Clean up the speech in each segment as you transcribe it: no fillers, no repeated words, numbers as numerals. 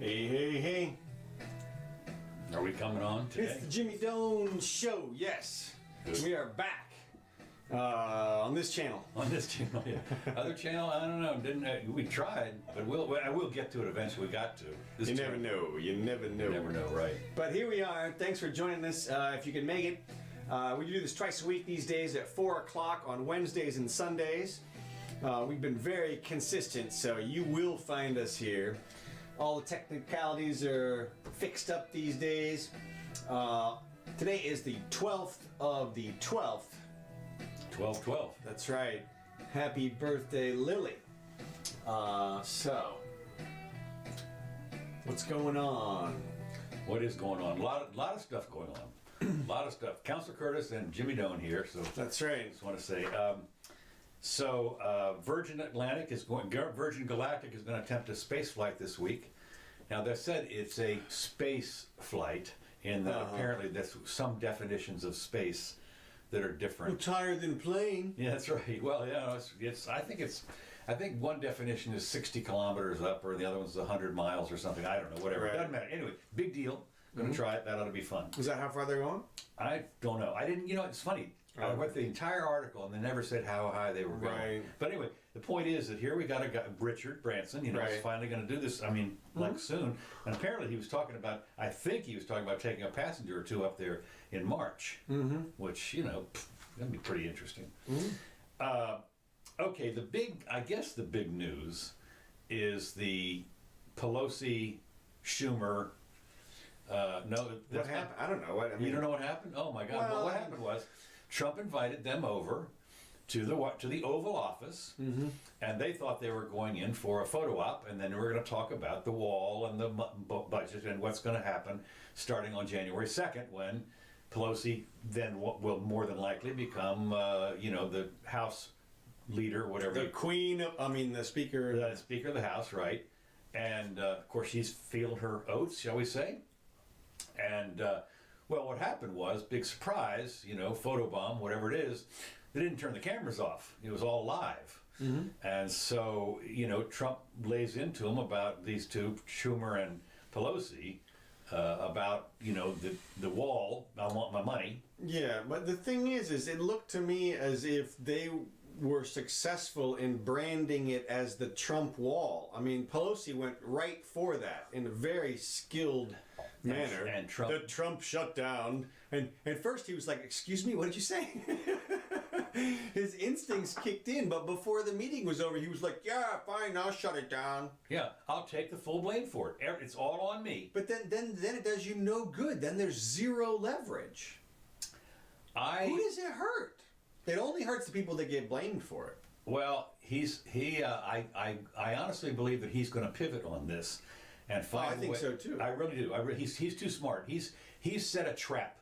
Hey, hey, hey. Are we coming on today? It's the Jimmy Doan Show, yes. Good. We are back on this channel. On this channel, yeah. Other channel, I don't know. We tried, but I will get to it eventually. We got to. You never know. You never know. You never know, right? But here we are. Thanks for joining us. If you can make it, we do this twice a week these days at 4 o'clock on Wednesdays and Sundays. We've been very consistent, so you will find us here. All the technicalities are fixed up these days. Today is the 12th of the 12th. 12/12. That's right. Happy birthday, Lily. So, what's going on? What is going on? A lot of stuff going on. A lot of stuff. Counselor Curtis and Jimmy Doan here. So That's right. I just want to say. Virgin Galactic is going to attempt a space flight this week. Now, they said it's a space flight, in that apparently there's some definitions of space that are different. It's higher than plane. Yeah, that's right. Well, yeah, I think one definition is 60 kilometers up, or the other one's 100 miles or something. I don't know. Whatever. Right. It doesn't matter. Anyway, big deal. Going to try it. That ought to be fun. Is that how far they're going? I don't know. I didn't. It's funny. I read the entire article and they never said how high they were going. Right. But anyway, the point is that here we got a guy, Richard Branson. He's Right. finally going to do this. I mean, like soon. And apparently he was talking about. I think he was talking about taking a passenger or two up there in March, which going to be pretty interesting. Okay, the big news is the Pelosi, Schumer. What happened? I don't know. You don't know what happened? Oh my God! Well, what happened was Trump invited them over to the Oval Office, and they thought they were going in for a photo op, and then we were going to talk about the wall and the budget and what's going to happen starting on January 2nd, when Pelosi then will more than likely become, the House leader, whatever. The the Speaker. The Speaker of the House, right? And of course, she's feeling her oaths, shall we say? And what happened was, big surprise, photobomb, whatever it is, they didn't turn the cameras off. It was all live. And so, Trump lays into them about these two, Schumer and Pelosi, about, the wall, I want my money. Yeah, but the thing is it looked to me as if they were successful in branding it as the Trump wall. I mean, Pelosi went right for that in a very skilled manner. And Trump, the Trump shutdown. And first he was like, "Excuse me, what did you say?" His instincts kicked in, but before the meeting was over, he was like, "Yeah, fine, I'll shut it down. Yeah, I'll take the full blame for it. It's all on me." But then it does you no good. Then there's zero leverage. Who does it hurt? It only hurts the people that get blamed for it. Well, I honestly believe that he's going to pivot on this and find. I think so too. I really do. He's too smart. He's set a trap.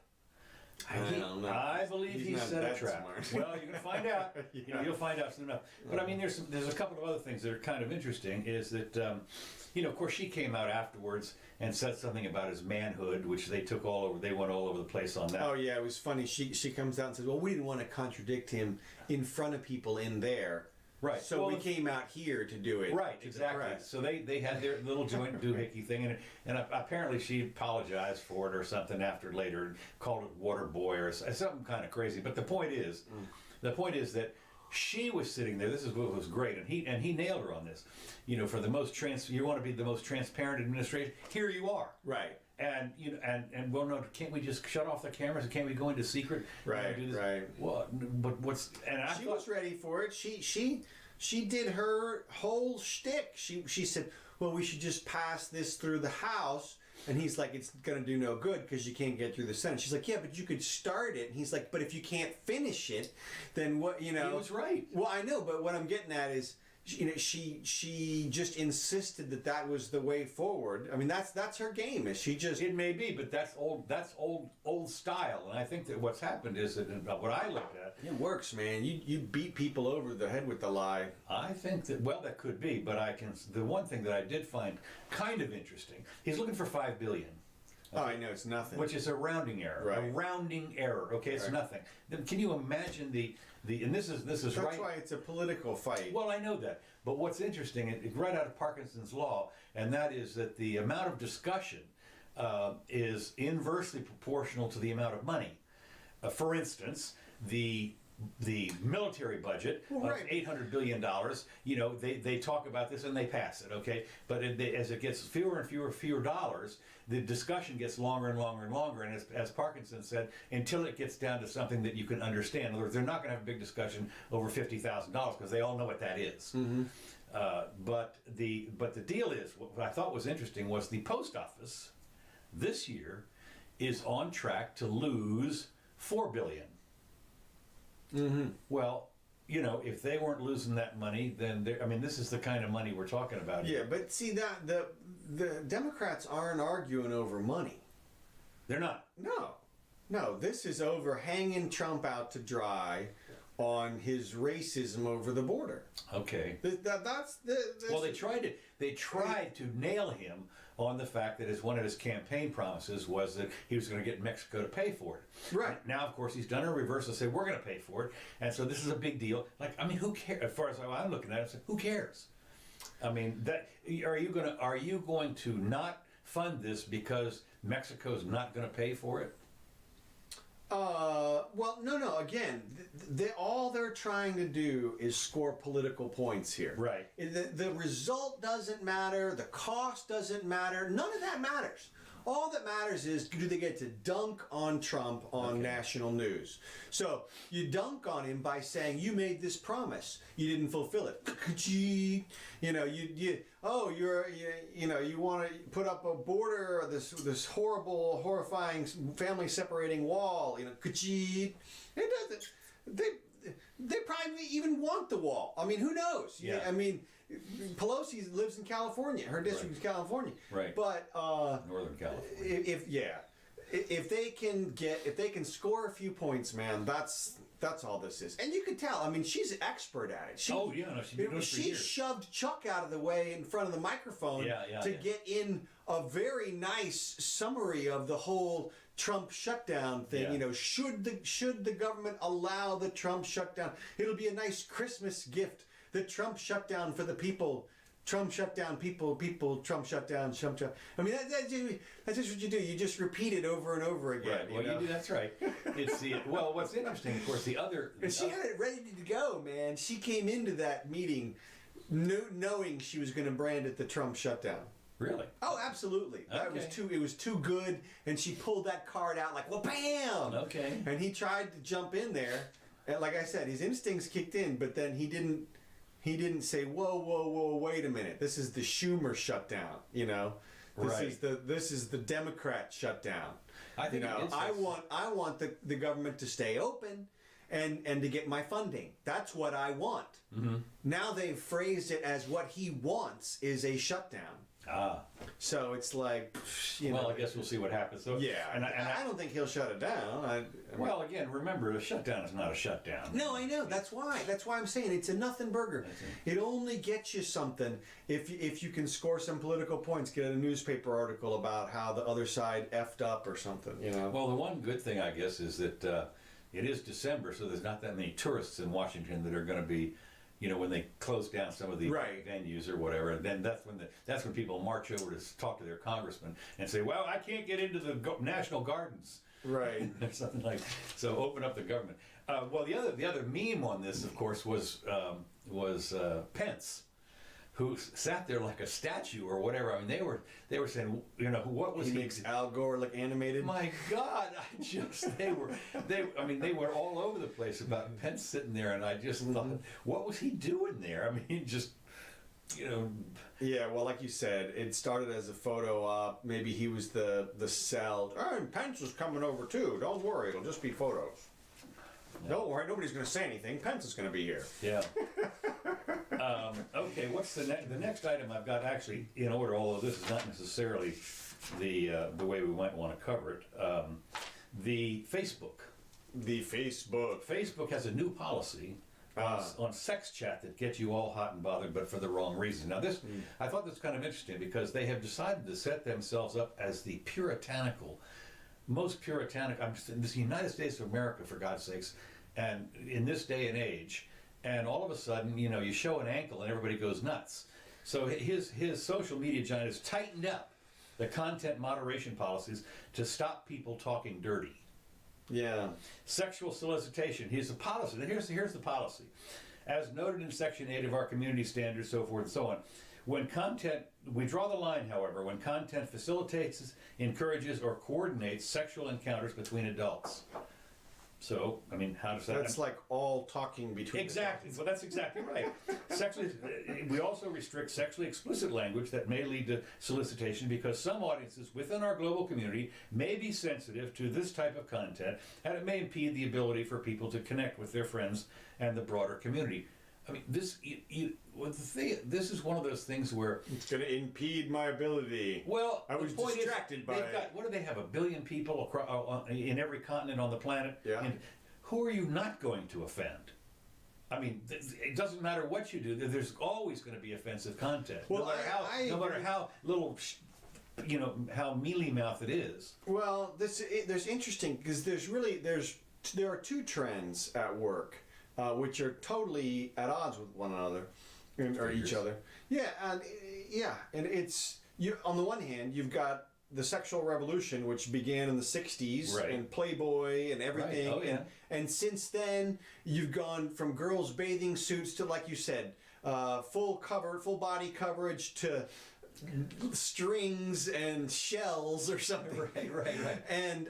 I don't know. I believe he's set a trap. Smart. Well, you're going to find out. Yeah. You'll find out soon enough. But I mean, there's a couple of other things that are kind of interesting. Is that of course, she came out afterwards and said something about his manhood, which they took all over. They went all over the place on that. Oh yeah, it was funny. She comes out and says, "Well, we didn't want to contradict him in front of people in there, right? So we came out here to do it." Right, exactly. Right. So they had their little joint doohickey thing, and apparently she apologized for it or something after later, and called it water boy or something kind of crazy. But the point is that she was sitting there. This is what was great, and he nailed her on this. For the most you want to be the most transparent administration. Here you are. Right. And well, no, can't we just shut off the cameras? And can't we go into secret? Right. Do this? Right. Well, but what's and I she thought, was ready for it. She did her whole shtick. She said, "Well, we should just pass this through the House." And he's like, "It's going to do no good because you can't get through the Senate." She's like, "Yeah, but you could start it." And he's like, "But if you can't finish it, then what?" He was right. Well, I know, but what I'm getting at is, she just insisted that was the way forward. I mean, that's her game. Is she just? It may be, but that's old style. And I think that what's happened is that what I looked at, It works, man. You beat people over the head with the lie. I think that could be, but the one thing that I did find kind of interesting, he's looking for $5 billion. Oh, I know, it's nothing. Which is a rounding error. Right. A rounding error. Okay, it's Right. nothing. Then can you imagine the and this is That's right. why it's a political fight. Well, I know that. But what's interesting, right out of Parkinson's law, and that is that the amount of discussion is inversely proportional to the amount of money. For instance, the military budget Right. of $800 billion, they talk about this and they pass it, okay? But as it gets fewer and fewer dollars, the discussion gets longer and longer and longer. And as Parkinson said, until it gets down to something that you can understand. In other words, they're not going to have a big discussion over $50,000 because they all know what that is. Mm-hmm. But the deal is, what I thought was interesting was the post office this year is on track to lose $4 billion. Mm-hmm. Well, if they weren't losing that money, then this is the kind of money we're talking about Yeah, here. but see that the Democrats aren't arguing over money. They're not. No, this is over hanging Trump out to dry on his racism over the border. Okay. That's Well, they tried to nail him on the fact that one of his campaign promises was that he was going to get Mexico to pay for it. Right. Now, of course, he's done a reverse and said, we're going to pay for it. And so this is a big deal. Who cares? As far as I'm looking at it, who cares? Are you going to not fund this because Mexico's not going to pay for it? Well, no. Again, all they're trying to do is score political points here. Right. The result doesn't matter. The cost doesn't matter. None of that matters. All that matters is, do they get to dunk on Trump on national news? So you dunk on him by saying, you made this promise, you didn't fulfill it. You want to put up a border, or this horrible, horrifying, family separating wall. It doesn't. They probably even want the wall. I mean, who knows? Yeah. I mean, Pelosi lives in California. Her district is California. Right. But Northern California. if they can score a few points, man, that's all this is. And you can tell. I mean, she's an expert at it. She's been doing it for years. She shoved Chuck out of the way in front of the microphone to get in a very nice summary of the whole Trump shutdown thing. Yeah. Should the government allow the Trump shutdown? It'll be a nice Christmas gift. The Trump shutdown for the people. Trump shut down people, Trump shut down, Trump shut. I mean, that's just what you do. You just repeat it over and over again. Right. Well, you do. That's right. What's interesting, of course, And she had it ready to go, man. She came into that meeting knowing she was going to brand it the Trump shutdown. Really? Oh, absolutely. That was it was too good, and she pulled that card out like, well, bam! Okay. And he tried to jump in there, and like I said, his instincts kicked in, but then he didn't say, whoa, wait a minute. This is the Schumer shutdown, This is the Democrat shutdown. I think I want the government to stay open and to get my funding. That's what I want. Mm-hmm. Now they've phrased it as what he wants is a shutdown. So it's like, I guess we'll see what happens. So, yeah, and I don't think he'll shut it down. Well, again, remember, a shutdown is not a shutdown. No, I know. That's why I'm saying it's a nothing burger. It only gets you something if you can score some political points. Get a newspaper article about how the other side effed up or something. Well, the one good thing, I guess, is that it is December, so there's not that many tourists in Washington that are going to be. When they close down some of the venues or whatever, and then that's when people march over to talk to their congressman and say, "Well, I can't get into the National Gardens." Right. Or something like. So open up the government. Well, the other meme on this, of course, was Pence, who sat there like a statue or whatever. I mean, they were saying, what was he? He makes Al Gore look animated. My God, they were all over the place about Pence sitting there, and I just thought, what was he doing there? I mean, just. Yeah, well, like you said, it started as a photo op. Maybe he was the cell. Oh, and Pence is coming over too. Don't worry, it'll just be photos. Yeah. Don't worry, nobody's going to say anything. Pence is going to be here. Yeah. Okay, what's the next item I've got, actually in order, although this is not necessarily the way we might want to cover it. The Facebook. The Facebook. Facebook has a new policy on sex chat that get you all hot and bothered, but for the wrong reasons. Now, this I thought this was kind of interesting because they have decided to set themselves up as the most puritanical. This is the United States of America, for God's sakes, and in this day and age, and all of a sudden, you show an ankle and everybody goes nuts. So his social media giant has tightened up the content moderation policies to stop people talking dirty. Yeah. Sexual solicitation. Here's the policy. Here's the policy. As noted in Section 8 of our community standards, so forth and so on. We draw the line, however, when content facilitates, encourages, or coordinates sexual encounters between adults. So, how does that... That's like all talking between... Exactly. Well, that's exactly right. We also restrict sexually explicit language that may lead to solicitation because some audiences within our global community may be sensitive to this type of content, and it may impede the ability for people to connect with their friends and the broader community. This is one of those things where it's going to impede my ability. Well, I was distracted by it. What do they have? 1 billion people in every continent on the planet. Yeah. And who are you not going to offend? It doesn't matter what you do. There's always going to be offensive content. Well, no matter how little, how mealy mouth it is. Well, there's interesting because there are two trends at work. Which are totally at odds with one another, or each other. Yeah, and it's on the one hand, you've got the sexual revolution, which began in the '60s, right. and Playboy and everything. Right. Oh, yeah. And since then, you've gone from girls' bathing suits to, like you said, full body coverage to strings and shells or something. Right. And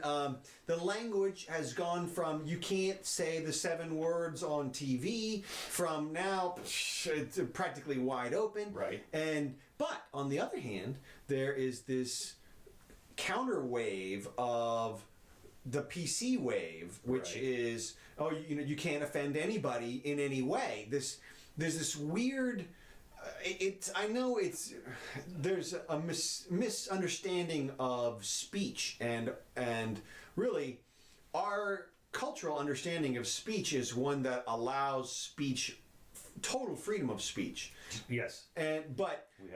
the language has gone from you can't say the 7 words on TV from now it's practically wide open. Right. But on the other hand, there is this counter wave of the PC wave, which right. is you can't offend anybody in any way. There's this weird. There's a misunderstanding of speech and really our cultural understanding of speech is one that allows total freedom of speech. Yes. But we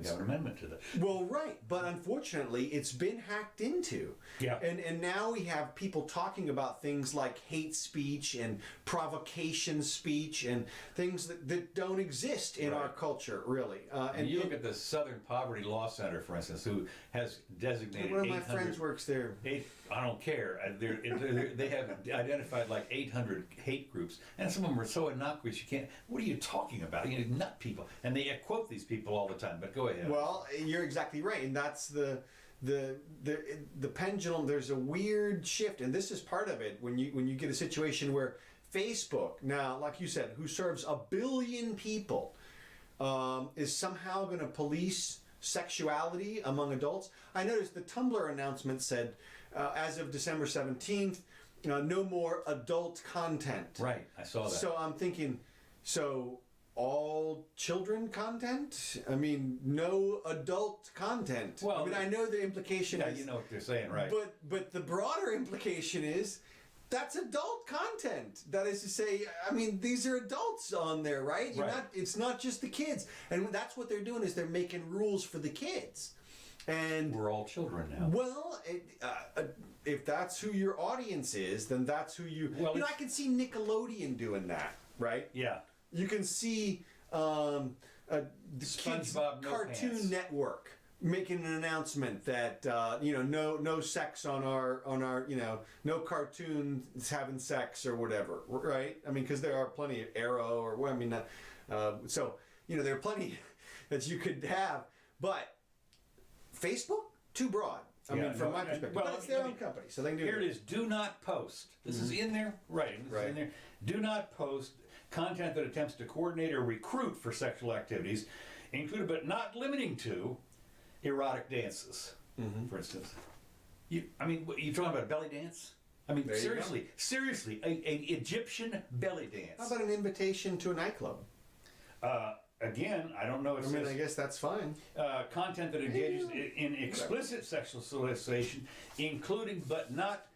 have an amendment to that. Well, right, but unfortunately, it's been hacked into. Yeah. And now we have people talking about things like hate speech and provocation speech and things that don't exist in our culture, really. And you look at the Southern Poverty Law Center, for instance, who has designated one of my friends works there. I don't care. They have identified like 800 hate groups, and some of them are so innocuous you can't. What are you talking about? Nut people, and they quote these people all the time. But go ahead. Well, you're exactly right, and that's the pendulum. There's a weird shift, and this is part of it. When you get a situation where Facebook, now, like you said, who serves 1 billion people, is somehow going to police sexuality among adults. I noticed the Tumblr announcement said, as of December 17th, no more adult content. Right, I saw that. So I'm thinking, all children content? No adult content. Well, I know the implication is... you know what they're saying, right? But the broader implication is that's adult content. That is to say, these are adults on there, right? It's not just the kids. And that's what they're doing is they're making rules for the kids. And we're all children now. Well, if that's who your audience is, then that's who you... Well, I can see Nickelodeon doing that, right? Yeah. You can see the kids' Cartoon Network making an announcement that no sex on our no cartoons having sex or whatever, right? Because there are plenty of Arrow or so there are plenty that you could have, but Facebook too broad. From my perspective, but it's their own company, so they can do it. Here it is. Do not post. This is in there, right? This is in there. Do not post content that attempts to coordinate or recruit for sexual activities, including but not limiting to erotic dances, for instance. You talking about a belly dance? Seriously, a Egyptian belly dance. How about an invitation to a nightclub? Again, I don't know. I guess that's fine. Content that engages in explicit sexual solicitation, including but not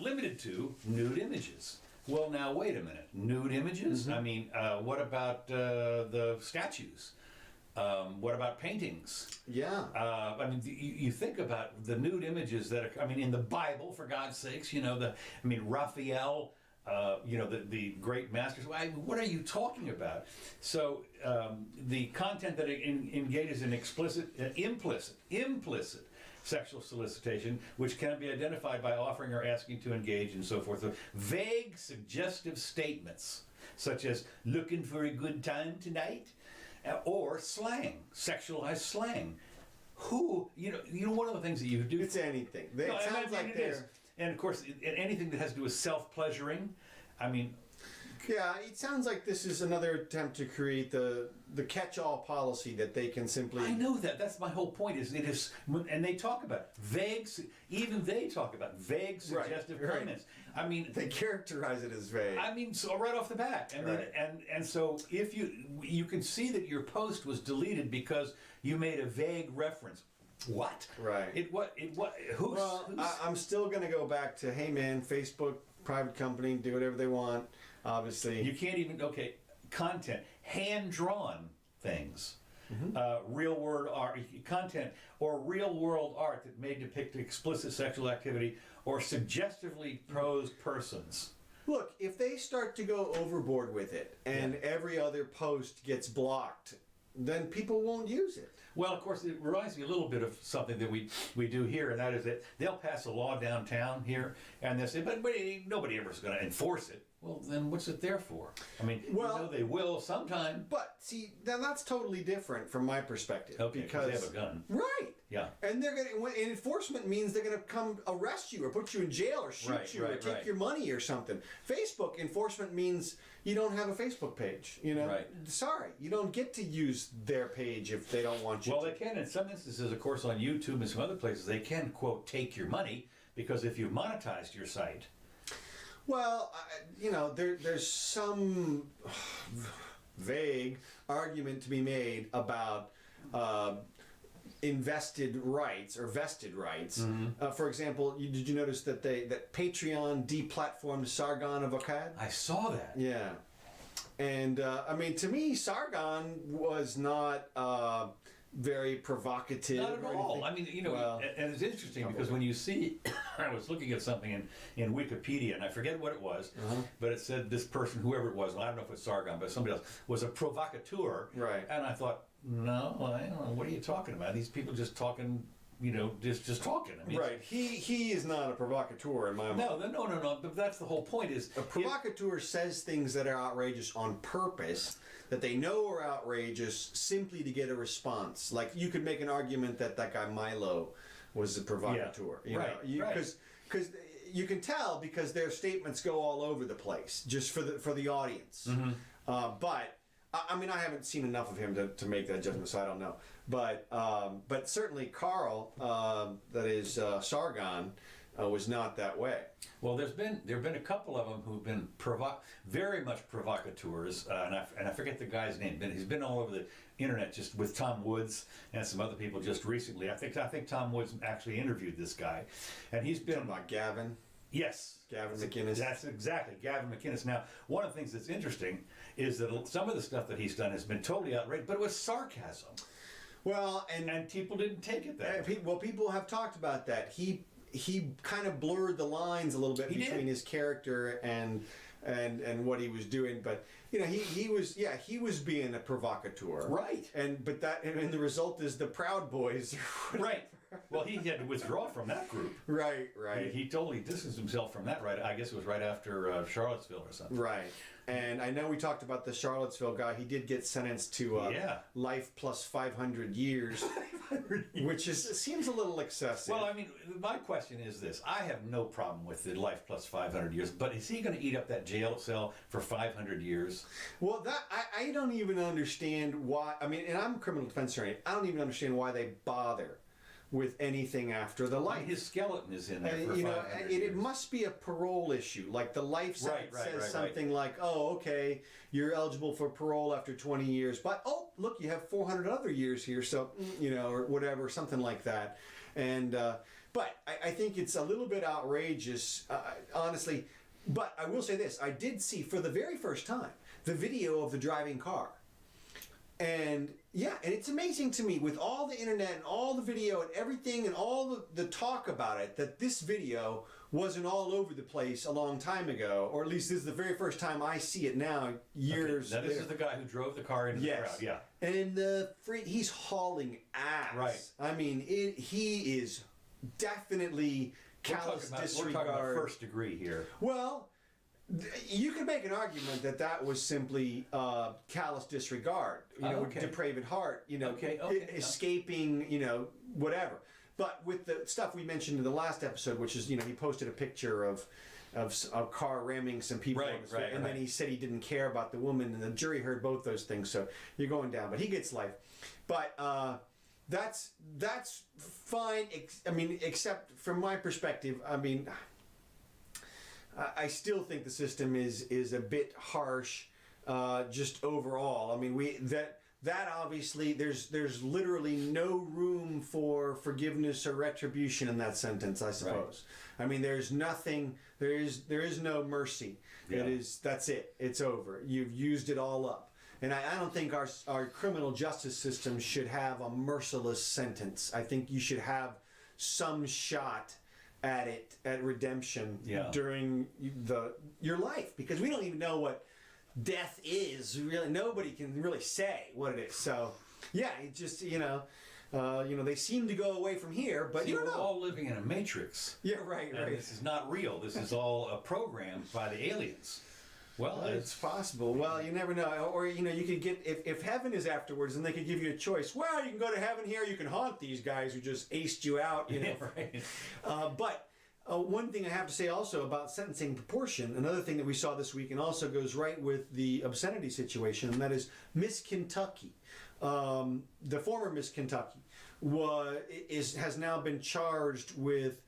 limited to nude images. Well, now wait a minute. Nude images? I mean, what about the statues? What about paintings? Yeah. I mean, you think about the nude images that are, I mean, in the Bible, for God's sakes, Raphael, the great masters. What are you talking about? So the content that engages in implicit sexual solicitation, which can be identified by offering or asking to engage and so forth. So vague, suggestive statements, such as "looking for a good time tonight," or slang, sexualized slang. One of the things that you do. It's anything. It sounds like it is. And of course, anything that has to do with self-pleasuring. I mean, yeah, it sounds like this is another attempt to create the catch-all policy that they can simply. I know that. That's my whole point. And they talk about vague. Even they talk about vague, suggestive comments. I mean, they characterize it as vague. I mean, so right off the bat, and so if you can see that your post was deleted because you made a vague reference. What? Right. Who's? I'm still going to go back to, hey man, Facebook, private company, do whatever they want. Obviously, you can't even content, hand-drawn things, real world art content, or real world art that may depict explicit sexual activity or suggestively posed persons. Look, if they start to go overboard with it and every other post gets blocked, then people won't use it. Well, of course, it reminds me a little bit of something that we do here, and that is that they'll pass a law downtown here, and they'll say, but nobody ever is going to enforce it. Well, then what's it there for? I mean, they will sometime. But see, that's totally different from my perspective. Okay, because they have a gun. Right. Yeah. And enforcement means they're going to come arrest you or put you in jail or shoot you or take your money or something. Facebook enforcement means you don't have a Facebook page. Right. Sorry, you don't get to use their page if they don't want you to. Well, they can in some instances, of course, on YouTube and some other places, they can, quote, take your money because if you've monetized your site. Well, there's some vague argument to be made about invested rights or vested rights. Mm-hmm. For example, did you notice that Patreon deplatformed Sargon of Akkad? I saw that. Yeah. And, to me, Sargon was not very provocative. Not at all. I mean, and it's interesting because when you see, I was looking at something in Wikipedia, and I forget what it was, but it said this person, whoever it was, and I don't know if it's Sargon, but somebody else, was a provocateur. Right. And I thought, no, I don't know, what are you talking about? These people just talking, just talking. I mean, right. He is not a provocateur in my mind. No. But that's the whole point. Is a provocateur says things that are outrageous on purpose, that they know are outrageous, simply to get a response. Like you could make an argument that guy Milo was a provocateur. Because you can tell because their statements go all over the place, just for the audience. Mm-hmm. But I haven't seen enough of him to make that judgment, so I don't know. But certainly Carl, that is Sargon, was not that way. Well, there have been a couple of them who've been very much provocateurs, and I forget the guy's name. But he's been all over the internet just with Tom Woods and some other people just recently. I think Tom Woods actually interviewed this guy, and he's been talking about Gavin. Yes. Gavin McInnes. That's exactly, Gavin McInnes. Now, one of the things that's interesting is that some of the stuff that he's done has been totally outrageous, but it was sarcasm. Well, and people didn't take it that way. Well, people have talked about that. He kind of blurred the lines a little bit between his character and what he was doing, but he was being a provocateur, right? And the result is the Proud Boys, right? Well, he had to withdraw from that group, right. He totally distanced himself from that. Right, I guess it was right after Charlottesville or something, right? And I know we talked about the Charlottesville guy. He did get sentenced to life plus 500 years, which seems a little excessive. Well, I mean, my question is this. I have no problem with the life plus 500 years, but is he going to eat up that jail cell for 500 years? Well, I don't even understand why. I mean, and I'm a criminal defense attorney. I don't even understand why they bother with anything after the life. His skeleton is in there for 500 years. It must be a parole issue. Like the life sentence says something like, oh, okay, you're eligible for parole after 20 years, but oh, look, you have 400 other years here, so, or whatever, something like that. And, but I think it's a little bit outrageous. Honestly, But I will say this: I did see for the very first time the video of the driving car. And yeah, and it's amazing to me with all the internet and all the video and everything and all the talk about it that this video wasn't all over the place a long time ago, or at least this is the very first time I see it now, years Now, this later. is the guy who drove the car into the crowd. Yeah. And he's hauling ass. Right. I mean, he is definitely callous disregard. We're talking about first degree here. Well, you could make an argument that was simply callous disregard, Okay. depraved heart, Okay, escaping, whatever. But with the stuff we mentioned in the last episode, which is, he posted a picture of a car ramming some people, Right, on his right, and then he said he didn't care about the woman, and the jury heard both those things. So you're going down, but he gets life. But that's fine. Except from my perspective, I still think the system is a bit harsh, just overall. I mean, that obviously there's literally no room for forgiveness or retribution in that sentence, I suppose. Right. I mean, there's nothing. There is no mercy. Yeah. That's it. It's over. You've used it all up. And I don't think our criminal justice system should have a merciless sentence. I think you should have some shot at redemption during your life, because we don't even know what death is. Really, nobody can really say what it is. So yeah, it just they seem to go away from here, but you don't know. We're all living in a matrix. Yeah, right. This is not real. This is all a program by the aliens. Well, it's possible. Well, you never know. Or you could get if heaven is afterwards, and they could give you a choice. Well, you can go to heaven here. You can haunt these guys who just aced you out. Right. But one thing I have to say also about sentencing proportion, another thing that we saw this week, and also goes right with the obscenity situation, and that is Miss Kentucky. The former Miss Kentucky has now been charged with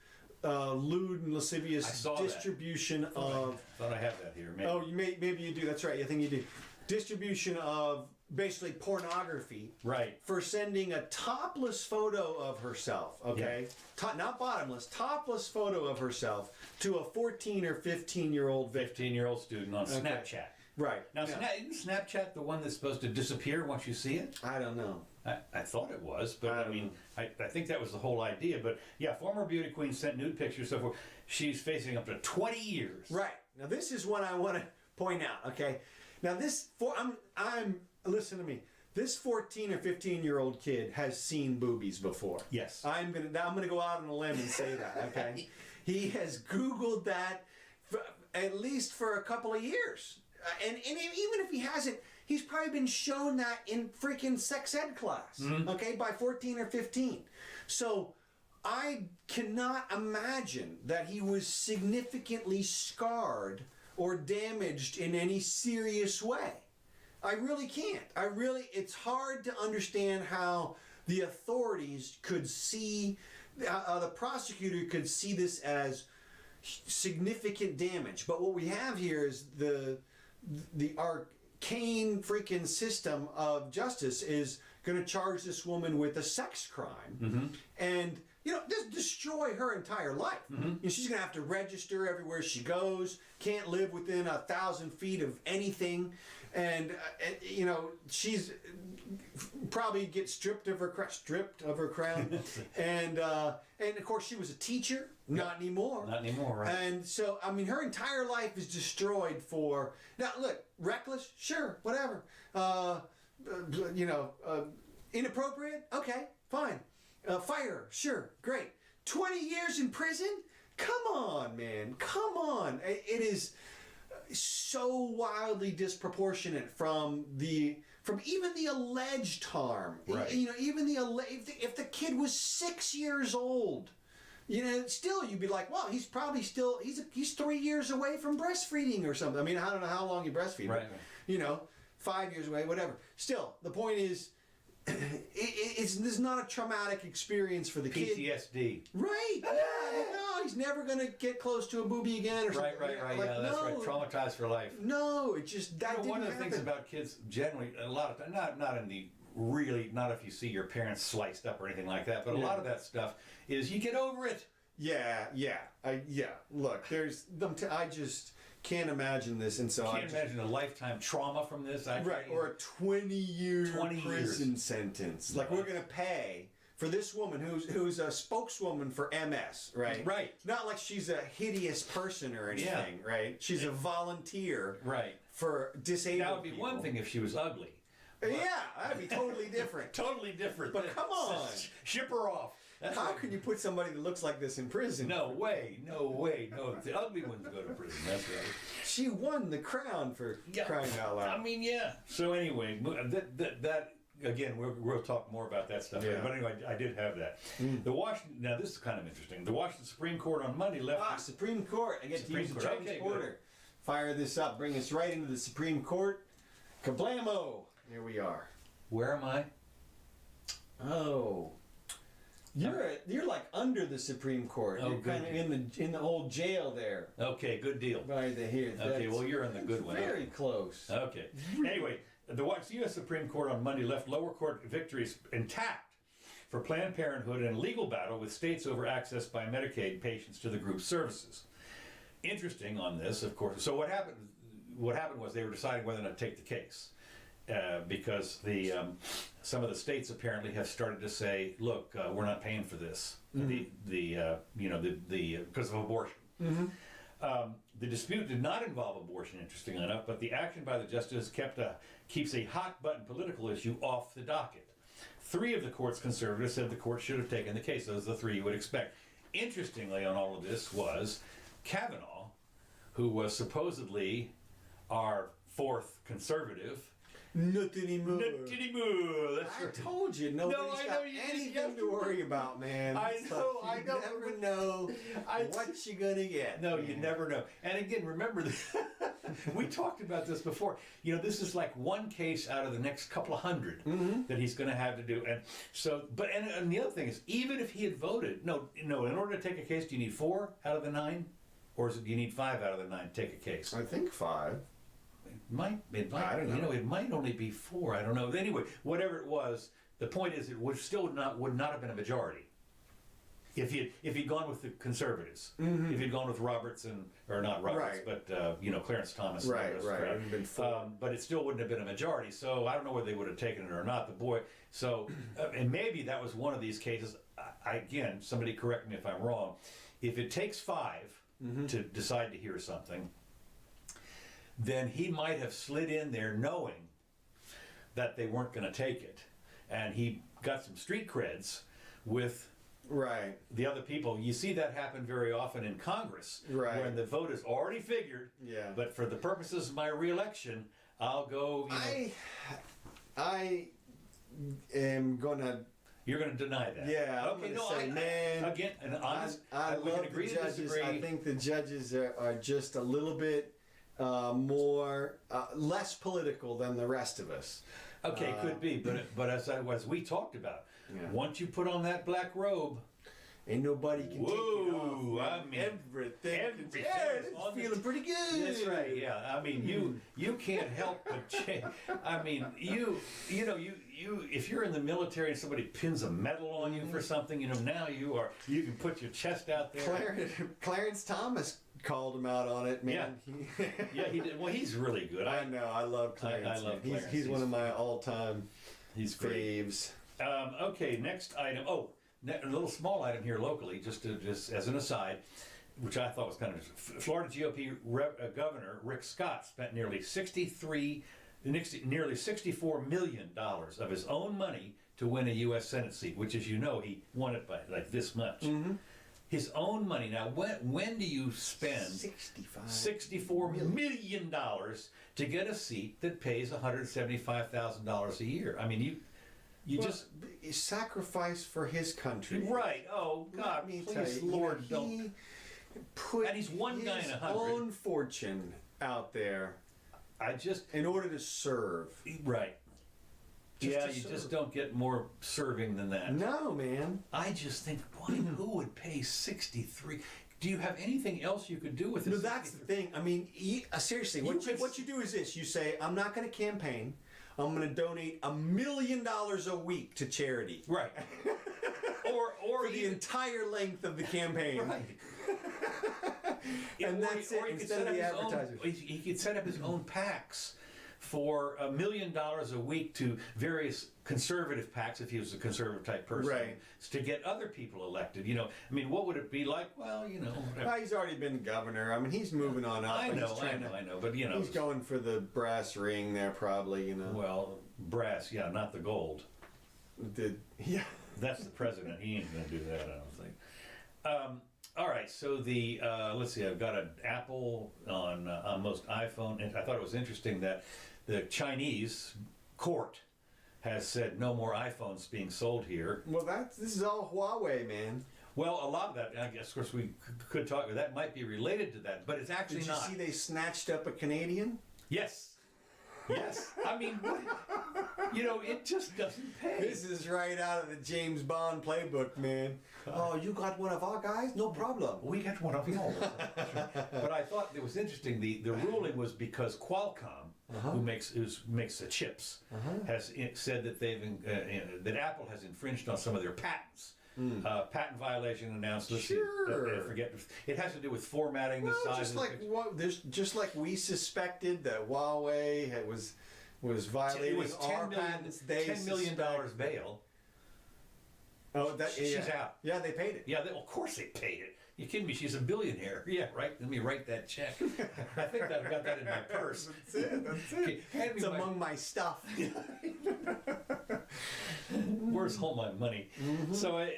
lewd and lascivious distribution of. I thought I have that here. Maybe. Oh, maybe you do. That's right. I think you do. Distribution of basically pornography. Right. For sending a topless photo of herself. Okay. Yeah. Not bottomless. Topless photo of herself to a 14 or 15-year-old victim. 15-year-old student on Snapchat. Right. Now, isn't Snapchat the one that's supposed to disappear once you see it? I don't know. I thought it was, but I think that was the whole idea. But yeah, former beauty queen sent nude pictures, so forth. She's facing up to 20 years. Right. Now this is what I want to point out. Okay. Now listen to me. This 14 or 15-year-old kid has seen boobies before. Yes. I'm gonna go out on a limb and say that. Okay. He has Googled that at least for a couple of years, and even if he hasn't. He's probably been shown that in freaking sex ed class, okay, by 14 or 15. So I cannot imagine that he was significantly scarred or damaged in any serious way. I really can't. It's hard to understand how the authorities could see, the prosecutor could see this as significant damage. But what we have here is the arcane freaking system of justice is going to charge this woman with a sex crime and just destroy her entire life. She's going to have to register everywhere she goes, can't live within 1,000 feet of anything, and she's probably get stripped of her crown and of course she was a teacher. Not anymore. Not anymore, right? And so, her entire life is destroyed for... Now, look, reckless? Sure, whatever. Inappropriate? Okay, fine. Fire? Sure, great. 20 years in prison? Come on, man. Come on. It is so wildly disproportionate from even the alleged harm. Right. Even if the kid was 6 years old... still you'd be like, well, he's probably still, he's 3 years away from breastfeeding or something. I don't know how long you breastfeed. Right. 5 years away, whatever. Still, the point is, this is not a traumatic experience for the kid. PTSD. Right. No, he's never going to get close to a booby again or something. Right. That's right. Traumatized for life. No, it just, that didn't one of the happen. things about kids, generally, a lot of times, not in the really, not if you see your parents sliced up or anything like that, but a lot of that stuff is you get over it. Yeah. Look, there's them. can't imagine this, and so I Can't imagine a lifetime trauma from this. right, or a 20-year 20 prison sentence. Like, we're gonna pay for this woman who's a spokeswoman for MS, right? Right. Not like she's a hideous person or anything, right? She's a volunteer, Right. for disabled That would be people. one thing if she was ugly. Yeah, that'd be totally different. Totally different. But come on. Ship her off. That's How like- can you put somebody that looks like this in prison? No way. No way. No. The ugly ones go to prison. That's right. She won the crown for crying out loud. I mean, yeah. So anyway, that again, we'll talk more about that stuff. Yeah. But anyway, I did have that. The Washington. Now this is kind of interesting. The Washington Supreme Court on Monday left. Supreme Court. I get Supreme to use Court. the James Okay, Porter. good. Fire this up. Bring us right into the Supreme Court. Kablamo! Here we are. Where am I? Oh. You're like under the Supreme Court. Oh, You're kind good. of in the old jail there. Okay, good deal. By the here. Okay, That's well you're in the good one. very close. Okay. Anyway, the U.S. Supreme Court on Monday left lower court victories intact for Planned Parenthood in a legal battle with states over access by Medicaid patients to the group services. Interesting on this, of course. So what happened? What happened was they were deciding whether or not to take the case because some of the states apparently have started to say, "Look, we're not paying for this." Because of abortion. The dispute did not involve abortion, interestingly enough, but the action by the justice keeps a hot button political issue off the docket. 3 of the court's conservatives said the court should have taken the case. Those are the 3 you would expect. Interestingly, on all of this was Kavanaugh, who was supposedly our 4th conservative. Not anymore. Not anymore. That's I right. told you, nobody's No, I got know you did anything yesterday. to worry about, man. I It's know, like I know. You never know what you're gonna get. No, you man. never know. And again, remember, we talked about this before. You know, this is like one case out of the next couple of hundred that he's going to have to do. And so, and the other thing is, even if he had voted, no, in order to take a case, do you need 4 out of the 9, or do you need 5 out of the 9 to take a case? I think 5. It might. I don't know. You know, it might only be 4. I don't know. Anyway, whatever it was, the point is, it would not have been a majority. If he'd gone with the conservatives, if he'd gone with Robertson, or not Roberts, Right. but Clarence Thomas, Right, and the right. rest, It would have been 4. but it still wouldn't have been a majority. So I don't know whether they would have taken it or not. The boy, so and maybe that was one of these cases. Again, somebody correct me if I'm wrong. If it takes 5 to decide to hear something, then he might have slid in there knowing that they weren't going to take it, and he got some street creds with Right. the other people. You see that happen very often in Congress, Right. when the vote is already figured. Yeah. But for the purposes of my reelection, I'll go. I am gonna. You're going to deny that. Yeah. I'm Okay. gonna No. say, man. Again, and honest. I we love can agree the to judges. disagree. I think the judges are just a little bit more less political than the rest of us. Okay, could be, but as we talked about, Yeah. once you put on that black robe, Ain't nobody can take it Whoa, off. I mean, everything. everything Yeah, is it's on the- feeling pretty good. that's right. Yeah, I mean, you can't help but change. I mean, you if you're in the military and somebody pins a medal on you for something, now you can put your chest out there. Clarence Thomas called him out on it, man. Yeah, he did. Well, he's really good. I know. I love Clarence. I love man. Clarence. He's one of my all-time He's great. faves. Okay, next item. Oh, a little small item here locally, just as an aside, which I thought was kind of Florida GOP Governor Rick Scott spent nearly $64 million of his own money to win a U.S. Senate seat, which, as you know, he won it by like this much. His own money. Now, when do you spend 65. $64 million to get a seat that pays $175,000 a year? I mean, you just sacrifice for his country. right. Oh God, Let me tell please, you, Lord, he don't. put And he's one guy in his 100. own fortune out there I just in order to serve. right. Just Yeah, to you serve. just don't get more serving than that. No, man. I just think, who would pay 63? Do you have anything else you could do with this? No, that's the thing. I mean, seriously, what you do is this: you say, "I'm not going to campaign. I'm going to donate $1 million a week to charity." right. or For the even entire length of the campaign. right. And that's it, Or he could instead set of up the his own, advertisers. he could set up his own PACs for $1 million a week to various conservative PACs, if he was a conservative type person, Right. to get other people elected. I mean, what would it be like? Well, whatever. Well, he's already been governor. I mean, he's moving on up. I but know, he's I trying know, to- I know, but He's going for the brass ring there, probably. well, brass, yeah, not the gold. Yeah. That's the president. He ain't gonna do that, I don't think. All right, so let's see. I've got an Apple on most iPhone, and I thought it was interesting that the Chinese court has said no more iPhones being sold here. Well, this is all Huawei, man. Well, a lot of that, I guess, of course, we could talk. That might be related to that, but it's actually Did you not. see they snatched up a Canadian? Yes. Yes. I mean, what, it just doesn't pay. This is right out of the James Bond playbook, man. Oh, you got one of our guys? No problem. We got one of yours. But I thought it was interesting. The ruling was because Qualcomm, who makes the chips, has said that that Apple has infringed on some of their patents. Patent violation announced. Let's see, Sure. I forget. It has to do with formatting the size. Just of like just like we suspected that Huawei was violating it was our patents. They $10 million suspect- bail. Oh, She's yeah. out. Yeah, they paid it. Yeah, of course they paid it. You kidding me? She's a billionaire. Yeah, right. Let me write that check. I think I've got that in my purse. That's it. That's it. Okay, hand me It's my- among my stuff. Where's all my money? So, I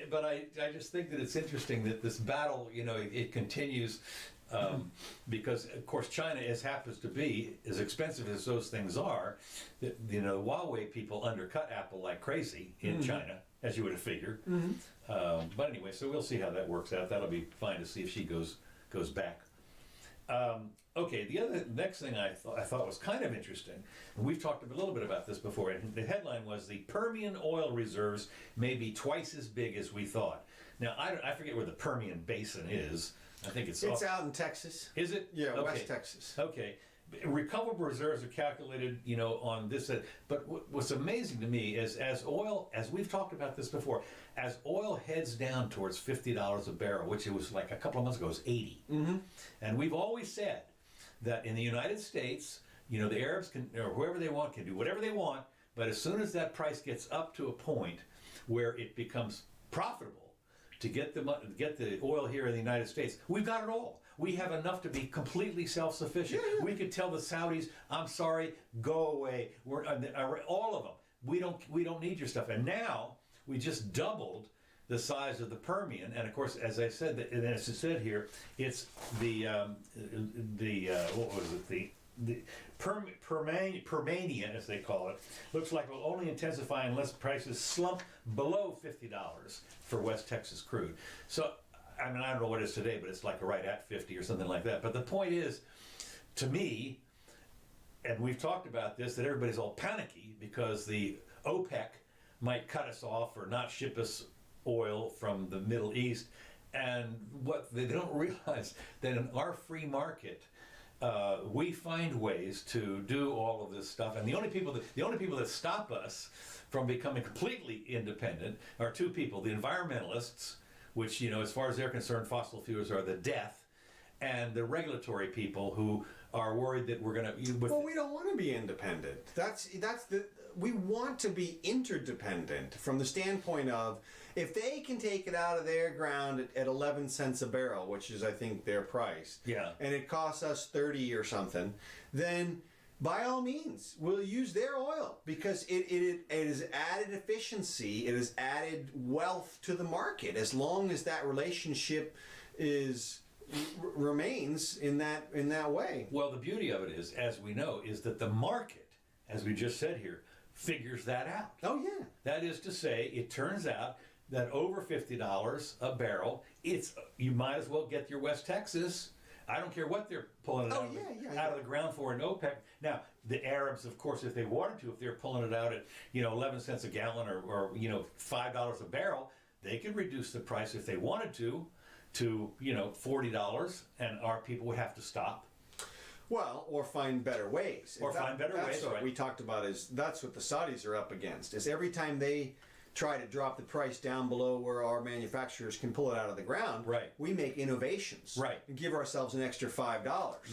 just think that it's interesting that this battle, it continues because, of course, China, as happens to be, as expensive as those things are, Huawei people undercut Apple like crazy in China, as you would have figured. But anyway, so we'll see how that works out. That'll be fine to see if she goes back. Okay, the next thing I thought was kind of interesting, and we've talked a little bit about this before, and the headline was the Permian oil reserves may be twice as big as we thought. Now, I forget where the Permian Basin is. I think it's out in Texas. Is it? Yeah, Okay. West Texas. Okay. Recoverable reserves are calculated, on this. But what's amazing to me is as oil, as we've talked about this before, as oil heads down towards $50 a barrel, which it was like a couple of months ago, it was 80. And we've always said that in the United States, the Arabs can, or whoever they want, can do whatever they want, but as soon as that price gets up to a point where it becomes profitable to get the oil here in the United States, we've got it all. We have enough to be completely self-sufficient. Yeah. We could tell the Saudis, "I'm sorry, go away. We're all of them. We don't need your stuff." And now we just doubled the size of the Permian, and of course, as I said, and as it said here, it's the what was it, the Permania, as they call it, looks like it will only intensify unless prices slump below $50 for West Texas crude. So, I mean, I don't know what it is today, but it's like right at 50 or something like that. But the point is, to me, and we've talked about this, that everybody's all panicky because the OPEC might cut us off or not ship us oil from the Middle East. And what they don't realize that in our free market, we find ways to do all of this stuff, and the only people that stop us from becoming completely independent are two people: the environmentalists, which, as far as they're concerned, fossil fuels are the death, and the regulatory people who are worried that we're going to. Well, we don't want to be independent. We want to be interdependent from the standpoint of, if they can take it out of their ground at 11 cents a barrel, which is, I think, their price, Yeah. and it costs us 30 or something, then by all means, we'll use their oil because it has added efficiency, it has added wealth to the market, as long as that relationship remains in that way. Well, the beauty of it is, as we know, is that the market, as we just said here, figures that out. Oh yeah. That is to say, it turns out that over $50 a barrel, you might as well get your West Texas. I don't care what they're pulling it out of the ground for in OPEC. Now, the Arabs, of course, if they wanted to, if they're pulling it out at 11 cents a gallon or $5 a barrel, they could reduce the price if they wanted to $40, and our people would have to stop. Well, or find better ways. Find better ways, That's what right. we talked about. That's what the Saudis are up against. Is every time they try to drop the price down below where our manufacturers can pull it out of the ground. Right. We make innovations. Right. And give ourselves an extra $5.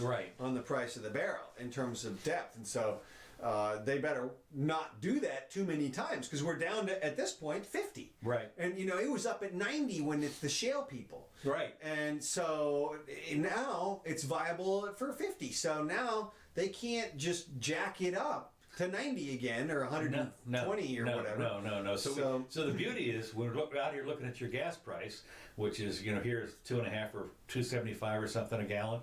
Right. On the price of the barrel in terms of depth, and so. They better not do that too many times because we're down to, at this point, 50. Right. And it was up at 90 when it's the shale people. Right. And so now it's viable for 50. So now they can't just jack it up to 90 again or 120 or whatever. No. So the beauty is when we're out here looking at your gas price, which is here's 2.5 or 2.75 or something a gallon,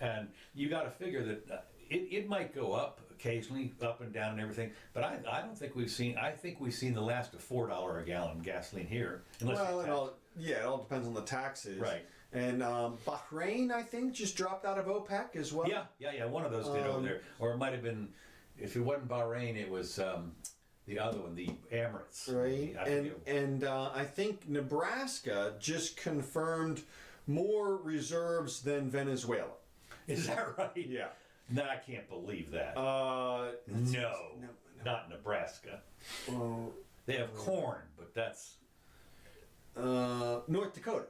and you got to figure that it might go up occasionally, up and down and everything, but I don't think we've seen. I think we've seen the last of $4 a gallon gasoline here. Well, it all depends on the taxes. Right. And Bahrain, I think, just dropped out of OPEC as well. Yeah. One of those did over there, or it might have been. If it wasn't Bahrain, it was the other one, the Emirates. Right. I think Nebraska just confirmed more reserves than Venezuela. Is that right? Yeah. No, I can't believe that. No. Not Nebraska. Oh, They have corn, but that's North Dakota.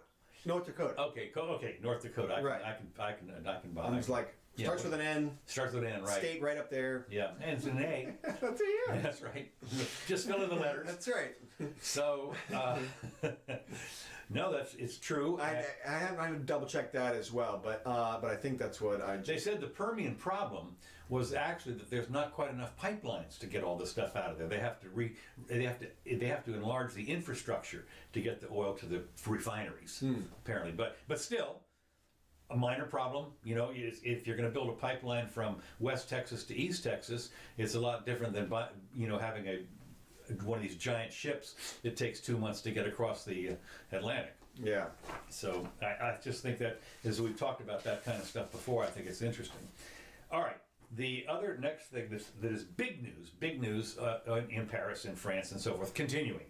okay. North Dakota. Right. I can buy. I was like, starts with an N. Starts with an N, right? State right up there. Yeah, and it's an A. That's it. Yeah. That's right. Just fill in the letters. That's right. So, no, it's true. I have to double check that as well, but I think that's what I. They said the Permian problem was actually that there's not quite enough pipelines to get all this stuff out of there. They have to enlarge the infrastructure to get the oil to the refineries, apparently. But still, a minor problem. If you're going to build a pipeline from West Texas to East Texas, it's a lot different than having one of these giant ships. It takes 2 months to get across the Atlantic. Yeah. So I just think that, as we've talked about that kind of stuff before, I think it's interesting. All right. The other next thing that is big news in Paris, in France, and so forth, continuing.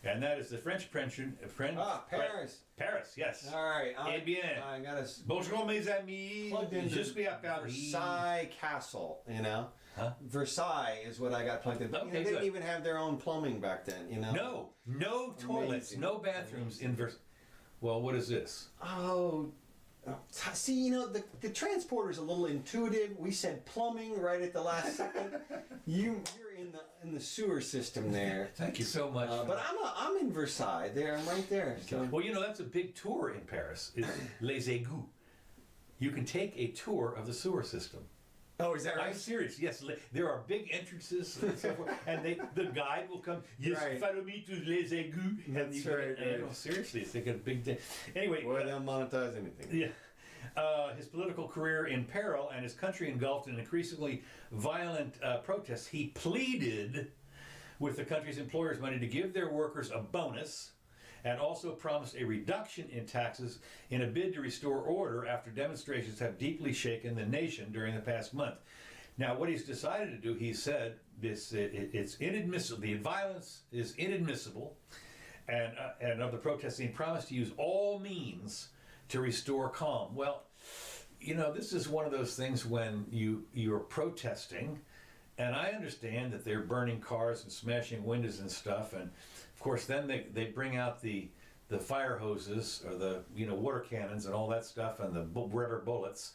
And that is the French pension. Paris. Paris, yes. All right. Eh bien. I got to Bonjour, mes amis. plugged into Je suis à Paris. Versailles Castle, Huh? Versailles is what I got plugged in. Okay, they good. didn't even have their own plumbing back then, No toilets, Amazing. no bathrooms in Versailles. Well, what is this? Oh, see, the transporter's a little intuitive. We said plumbing right at the last second. You're in the sewer system there. Thank you so much. But I'm in Versailles. There, I'm right there. So. Well, that's a big tour in Paris. Is Les Égouts. You can take a tour of the sewer system. Oh, is that right? I'm serious. Yes, there are big entrances and so forth, and the guide will come. Yes, Right. follow me to Les Égouts. That's right. Seriously, it's like a big day. Anyway, Boy, they'll monetize anything. yeah. His political career in peril and his country engulfed in increasingly violent protests, he pleaded with the country's employers' money to give their workers a bonus, and also promised a reduction in taxes in a bid to restore order after demonstrations have deeply shaken the nation during the past month. Now, what he's decided to do, he said, it's inadmissible. The violence is inadmissible, and of the protests, he promised to use all means to restore calm. Well, this is one of those things when you're protesting, and I understand that they're burning cars and smashing windows and stuff, and of course then they bring out the fire hoses or the water cannons and all that stuff and the rubber bullets,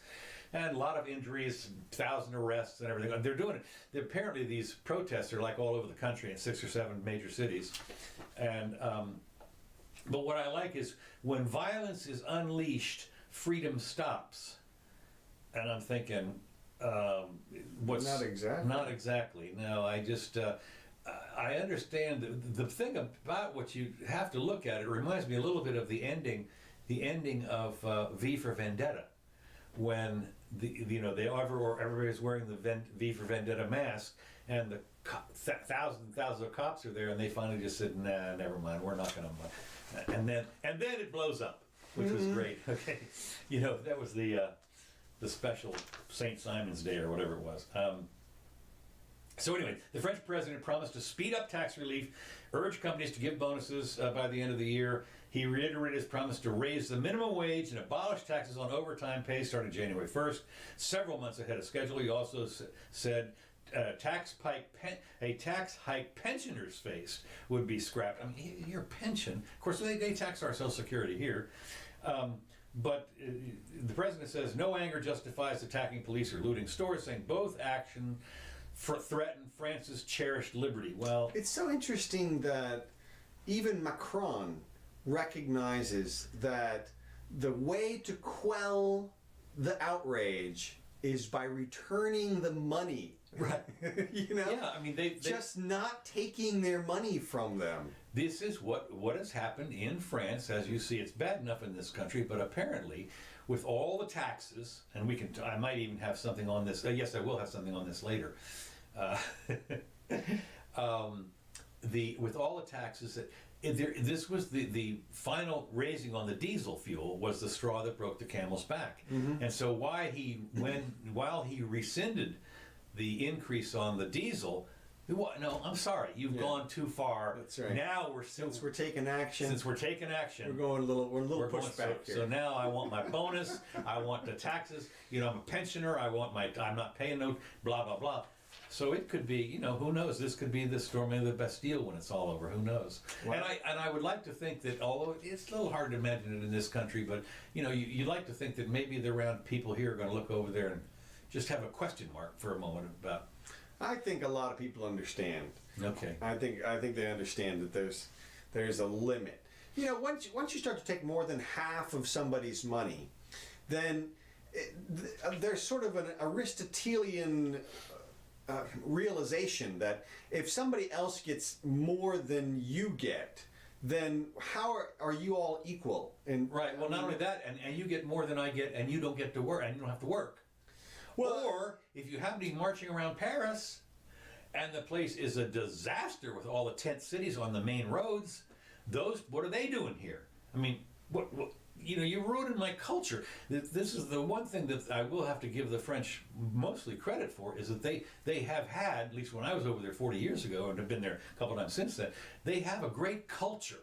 and a lot of injuries, 1,000 arrests and everything. They're doing it. Apparently these protests are like all over the country in 6 or 7 major cities, and but what I like is when violence is unleashed, freedom stops. And I'm thinking, what's Not exactly. Not exactly. No, I just I understand the thing about what you have to look at. It reminds me a little bit of the ending of V for Vendetta, when everybody's wearing the V for Vendetta mask, and the thousands of cops are there, and they finally just said, "Nah, never mind. We're not going to." And then it blows up, which was great. Okay, that was the special St. Simon's Day or whatever it was. So anyway, the French president promised to speed up tax relief, urged companies to give bonuses by the end of the year. He reiterated his promise to raise the minimum wage and abolish taxes on overtime pay starting January 1st, several months ahead of schedule. He also said a tax hike pensioners face would be scrapped. I mean, your pension, of course, they tax our Social Security here. But the president says no anger justifies attacking police or looting stores, saying both action threaten France's cherished liberty. Well, it's so interesting that even Macron recognizes that the way to quell the outrage is by returning the money. right. You know? Yeah, I mean, they Just not taking their money from them. this is what has happened in France. As you see, it's bad enough in this country, but apparently, with all the taxes, and I might even have something on this. Yes, I will have something on this later. With all the taxes that. This was the final raising on the diesel fuel was the straw that broke the camel's back, and so while he rescinded the increase on the diesel, no, I'm sorry, you've gone too far. That's right. Now Since we're taking action, we're taking action, we're a little pushback here. so now I want my bonus. I want the taxes. You know, I'm a pensioner. I'm not paying no blah blah blah. So it could be, who knows? This could be the storming of the Bastille when it's all over. Who knows? Wow. And I would like to think that, although it's a little hard to imagine it in this country, but you'd like to think that maybe the round people here are going to look over there and just have a question mark for a moment about. I think a lot of people understand. Okay. I think they understand that there's a limit. Once you start to take more than half of somebody's money, then there's sort of an Aristotelian realization that if somebody else gets more than you get, then how are you all equal? And Right. Well, not only that, and you get more than I get, and you don't get to work, and you don't have to work. Well, or if you happen to be marching around Paris, and the place is a disaster with all the tent cities on the main roads, what are they doing here? I mean, what you're ruining my culture. This is the one thing that I will have to give the French mostly credit for, is that they have had, at least when I was over there 40 years ago, and have been there a couple times since then, they have a great culture.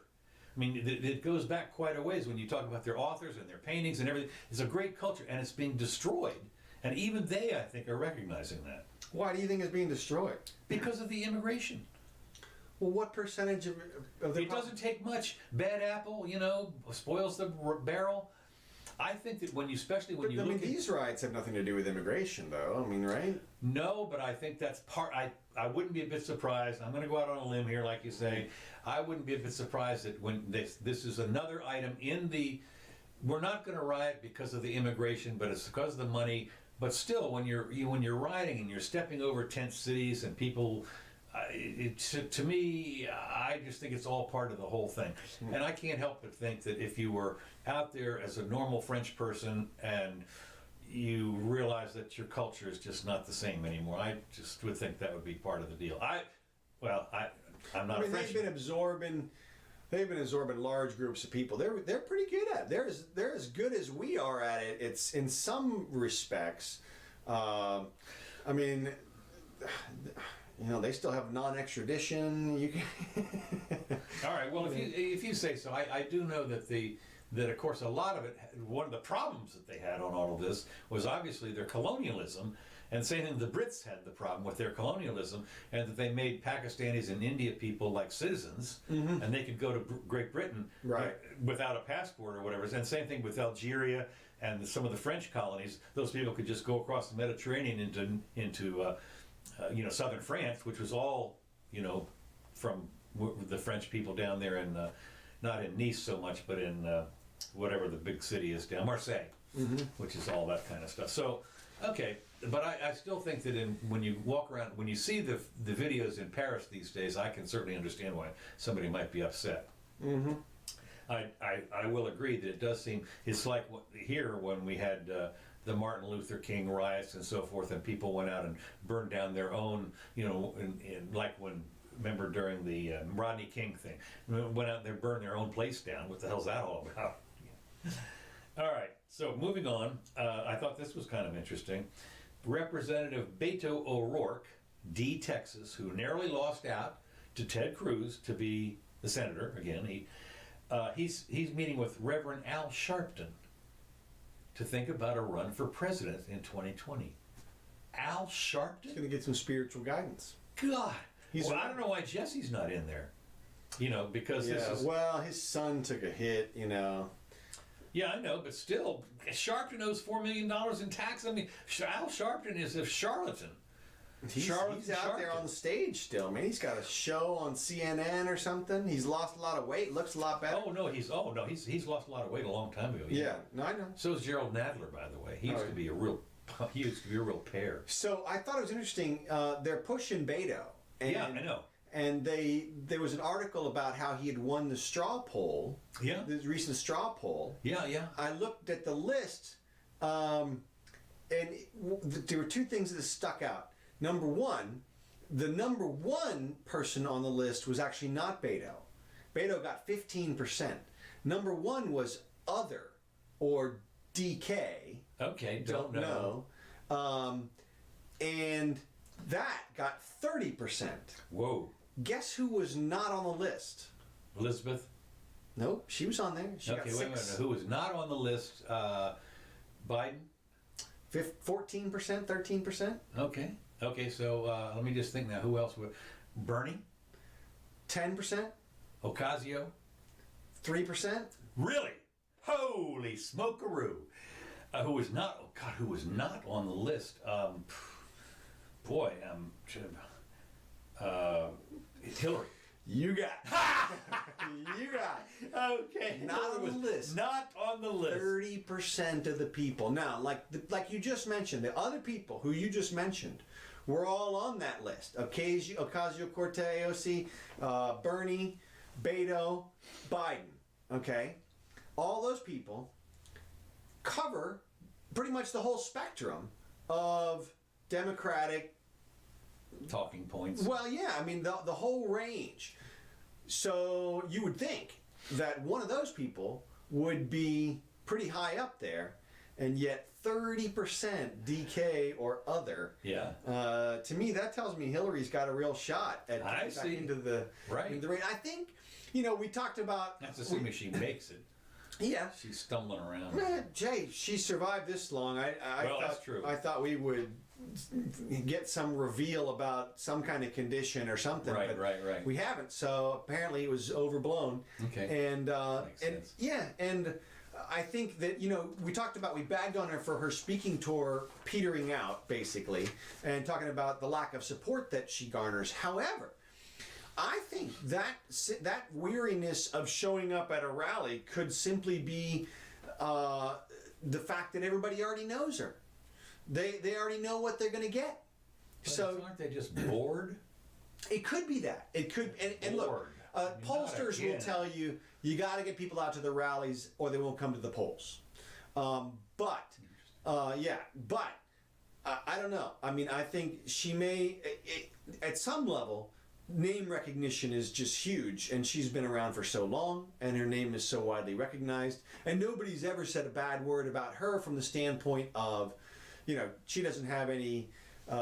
I mean, it goes back quite a ways when you talk about their authors and their paintings and everything. It's a great culture, and it's being destroyed. And even they, I think, are recognizing that. why do you think it's being destroyed? Because of the immigration. Well, what percentage of the It doesn't take much. Bad apple, spoils the barrel. I think that especially when you look at... these riots have nothing to do with immigration, though. I mean, right? No, but I think that's part... I wouldn't be a bit surprised. I'm going to go out on a limb here, like you say. I wouldn't be a bit surprised that when this is another item in the... We're not going to riot because of the immigration, but it's because of the money. But still, when you're rioting and you're stepping over tent cities and people... to me, I just think it's all part of the whole thing. And I can't help but think that if you were out there as a normal French person and you realize that your culture is just not the same anymore, I just would think that would be part of the deal. I'm not a Frenchman. They've been absorbing large groups of people. They're pretty good at it. They're as good as we are at it. It's in some respects. They still have non-extradition. You can. All right. Well, if you say so, I do know that of course a lot of it. One of the problems that they had on all of this was obviously their colonialism, and same thing. The Brits had the problem with their colonialism, and that they made Pakistanis and India people like citizens, and they could go to Great Britain without a passport or whatever. And same thing with Algeria and some of the French colonies. Those people could just go across the Mediterranean into southern France, which was all, from the French people down there in, not in Nice so much, but in whatever the big city is down, Marseille, which is all that kind of stuff. So, okay, but I still think that when you walk around, when you see the videos in Paris these days, I can certainly understand why somebody might be upset. Mm-hmm. I will agree that it does seem, it's like here when we had the Martin Luther King riots and so forth, and people went out and burned down their own, like remember during the Rodney King thing, went out there and burned their own place down. What the hell's that all about? All right, so moving on, I thought this was kind of interesting. Representative Beto O'Rourke, D. Texas, who narrowly lost out to Ted Cruz to be the senator again, he's meeting with Reverend Al Sharpton to think about a run for president in 2020. Al He's Sharpton? gonna get some spiritual guidance. God. He's I don't know why Jesse's not in there. Because this Yeah. is... Well, his son took a hit. Yeah, I know, but still, Sharpton owes $4 million in tax. I mean, Al Sharpton is a charlatan. He's out there on the stage still, man. He's got a show on CNN or something. He's lost a lot of weight. Looks a lot better. He's lost a lot of weight a long time ago. Yeah. No, I know. So is Gerald Nadler, by the way. He used to be a real pair. So I thought it was interesting. They're pushing Beto. And, Yeah, I know. And there was an article about how he had won the straw poll. Yeah. The recent straw poll. Yeah, yeah. I looked at the list, and there were two things that stuck out. Number one, the number one person on the list was actually not Beto. Beto got 15%. Number one was other, or DK. Okay, don't know. And that got 30%. Whoa. Guess who was not on the list? Elizabeth? Nope, she was on there. She got Okay, wait a minute. 6. Who was not on the list? Biden? 14%, 13%? Okay, so let me just think now. Who else would... Bernie? 10%? Ocasio? 3%? Really? Holy smokeroo! Who was not? Oh God, who was not on the list? Hillary. You got you got Okay. Not on the list. Not on the list. 30% of the people. Now, like you just mentioned, the other people who you just mentioned were all on that list. Ocasio-Cortez, Bernie, Beto, Biden. Okay? All those people cover pretty much the whole spectrum of Democratic Talking points. Well, yeah, I mean, the whole range. So you would think that one of those people would be pretty high up there, and yet 30% DK or other. Yeah. To me, that tells me Hillary's got a real shot at I getting back see. into the Right. into the range. I think, we talked about. That's assuming she makes it. Yeah. She's stumbling around. Jay, she survived this long. Well, thought, that's true. I thought we would get some reveal about some kind of condition or something. Right, but right. We haven't, so apparently it was overblown. Okay. And Makes sense. yeah, and I think that we bagged on her for her speaking tour petering out basically, and talking about the lack of support that she garners. However, I think that weariness of showing up at a rally could simply be the fact that everybody already knows her. They already know what they're going to get. But So aren't they just bored? it could be that. It could, and look, Bored. I mean, pollsters not will again. tell you got to get people out to the rallies or they won't come to the polls. But I don't know. I mean, I think she may, at some level, name recognition is just huge, and she's been around for so long, and her name is so widely recognized, and nobody's ever said a bad word about her from the standpoint of, she doesn't have any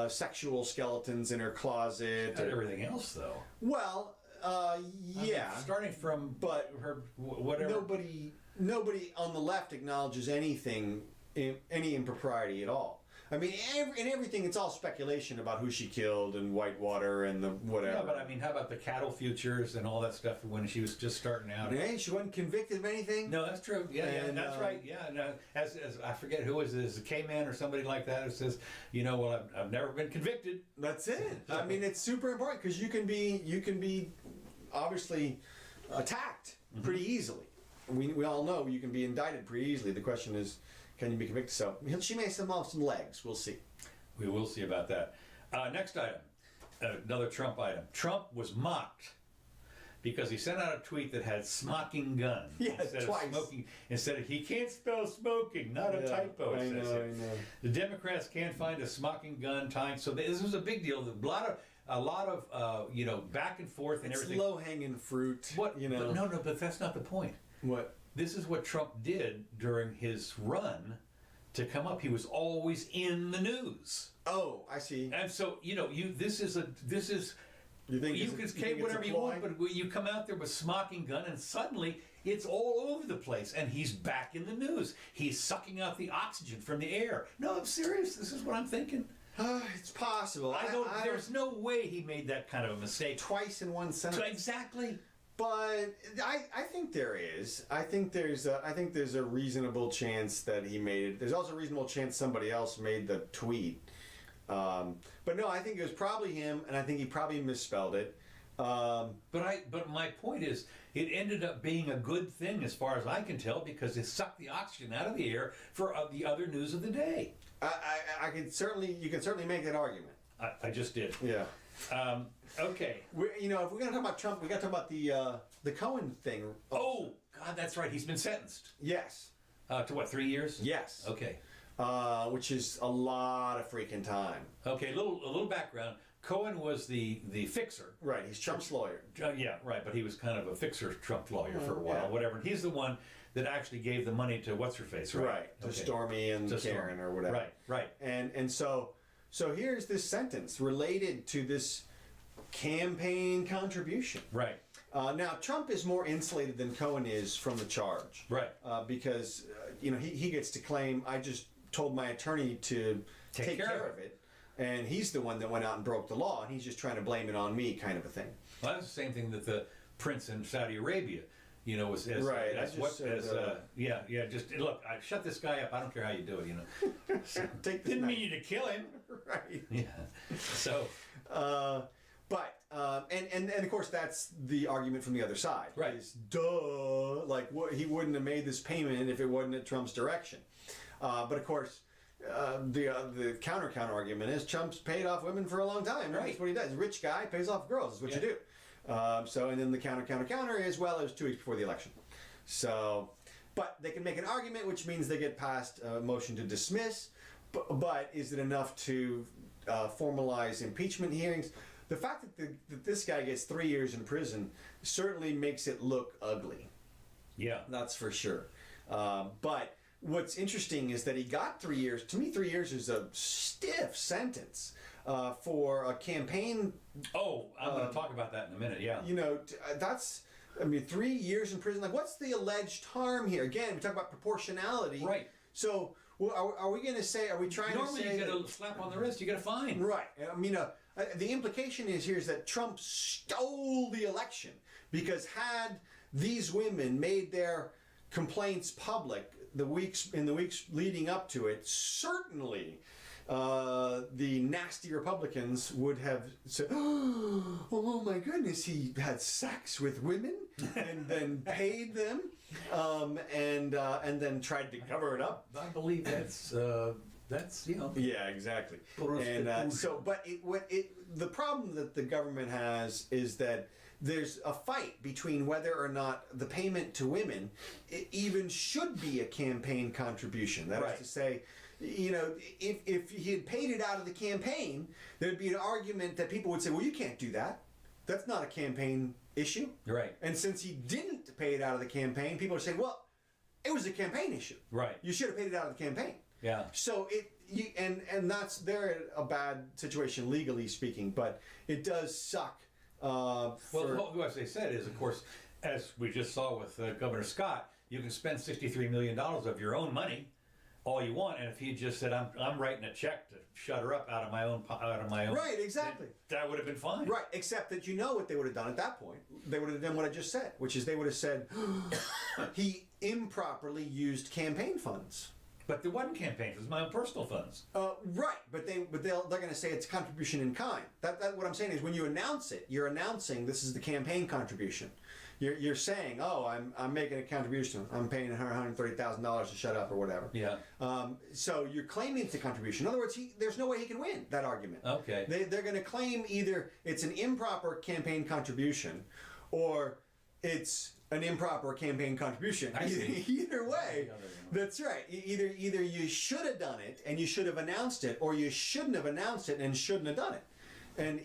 sexual skeletons in her closet. Not everything else, though. Well, yeah. I mean, starting from But her whatever. Nobody on the left acknowledges any impropriety at all. I mean, in everything, it's all speculation about who she killed and Whitewater and the whatever. Yeah, but I mean, how about the cattle futures and all that stuff when she was just starting out? Hey, she wasn't convicted of anything. No, that's true. Yeah, And, that's right. Yeah, no, as I forget who is it, is a K-Man or somebody like that who says, I've never been convicted. That's it. I mean, it's super important because you can be obviously attacked pretty easily. We all know you can be indicted pretty easily. The question is, can you be convicted? So she may still have some legs. We'll see. We will see about that. Next item, another Trump item. Trump was mocked because he sent out a tweet that had "smocking gun" Yeah, instead twice. of smoking. Instead of he can't spell smoking, not a typo. It I says know, here. I know. The Democrats can't find a smocking gun tying. So this was a big deal. A lot of back and forth and It's everything. low-hanging fruit. But no, but that's not the point. What? This is what Trump did during his run to come up. He was always in the news. Oh, I see. And so, this is You think you it's- can you say think it's whatever a you ploy? want, but you come out there with smocking gun and suddenly it's all over the place and he's back in the news. He's sucking out the oxygen from the air. No, I'm serious. This is what I'm thinking. It's possible. I don't. There's no way he made that kind of a mistake. Twice in one sentence. Exactly. But I think there is. I think there's a reasonable chance that he made it. There's also a reasonable chance somebody else made the tweet. But no, I think it was probably him, and I think he probably misspelled it. But my point is, it ended up being a good thing as far as I can tell, because it sucked the oxygen out of the air for the other news of the day. I can certainly, you can certainly make that argument. I just did. Yeah. Okay. If we're gonna talk about Trump, we got to talk about the Cohen thing. Oh God, that's right. He's been sentenced Yes. to what? 3 years? Yes. Okay. Which is a lot of freaking time. Okay. A little background. Cohen was the fixer. Right. He's Trump's lawyer. Yeah, right. But he was kind of a fixer Trump lawyer for a while, Yeah. whatever. And he's the one that actually gave the money to what's her face, right? Right. To Okay. Stormy and To Karen Stormy. or whatever. Right. Right. And so here's this sentence related to this campaign contribution. Right. Now Trump is more insulated than Cohen is from the charge. Right. Because he gets to claim, I just told my attorney to take care of it, and he's the one that went out and broke the law, and he's just trying to blame it on me, kind of a thing. Well, that's the same thing that the prince in Saudi Arabia, was as, Right, as I just what said, as just look, I shut this guy up. I don't care how you do it. Take this Didn't knife. mean you to kill him. Right. Yeah. So And of course that's the argument from the other side. Right. Is duh, like he wouldn't have made this payment if it wasn't at Trump's direction. But of course, the counter argument is Trump's paid off women for a long time. Right. That's what he does. Rich guy pays off girls. That's what you do. And then the counter is, well, it was 2 weeks before the election. So, but they can make an argument, which means they get past a motion to dismiss. But is it enough to formalize impeachment hearings? The fact that this guy gets 3 years in prison certainly makes it look ugly. yeah. That's for sure. But what's interesting is that he got 3 years. To me, 3 years is a stiff sentence for a campaign. Oh, I'm going to talk about that in a minute. Yeah. That's. 3 years in prison. Like, what's the alleged harm here? Again, we talk about proportionality. Right. So, are we going to say? Are we trying Normally to say? you get a slap on the wrist. You get a fine. Right. The implication is that Trump stole the election, because had these women made their complaints public in the weeks leading up to it, certainly the nasty Republicans would have said, "Oh my goodness, he had sex with women and then paid them, and then tried to cover it up." I believe that's Yeah, exactly. And the problem that the government has is that there's a fight between whether or not the payment to women even should be a campaign contribution. That is to say, if he had paid it out of the campaign, there'd be an argument that people would say, well, you can't do that. That's not a campaign issue. Right. And since he didn't pay it out of the campaign, people are saying, well, it was a campaign issue. Right. You should have paid it out of the campaign. Yeah. So they're in a bad situation legally speaking, but it does suck. Well, what they said is, of course, as we just saw with Governor Scott, you can spend $63 million of your own money all you want, and if he just said, "I'm writing a check to shut her up out of my own," right, exactly, that would have been fine. Right, except that what they would have done at that point? They would have done what I just said, which is they would have said he improperly used campaign funds. But there wasn't campaign; it was my own personal funds. Right, but they're going to say it's contribution in kind. That what I'm saying is, when you announce it, you're announcing this is the campaign contribution. You're saying, oh, I'm making a contribution. I'm paying her $130,000 to shut up or whatever. Yeah. So you're claiming it's a contribution. In other words, there's no way he can win that argument. Okay. They're going to claim either it's an improper campaign contribution, or it's an improper campaign contribution. Either way, that's right. Either you should have done it and you should have announced it, or you shouldn't have announced it and shouldn't have done it. And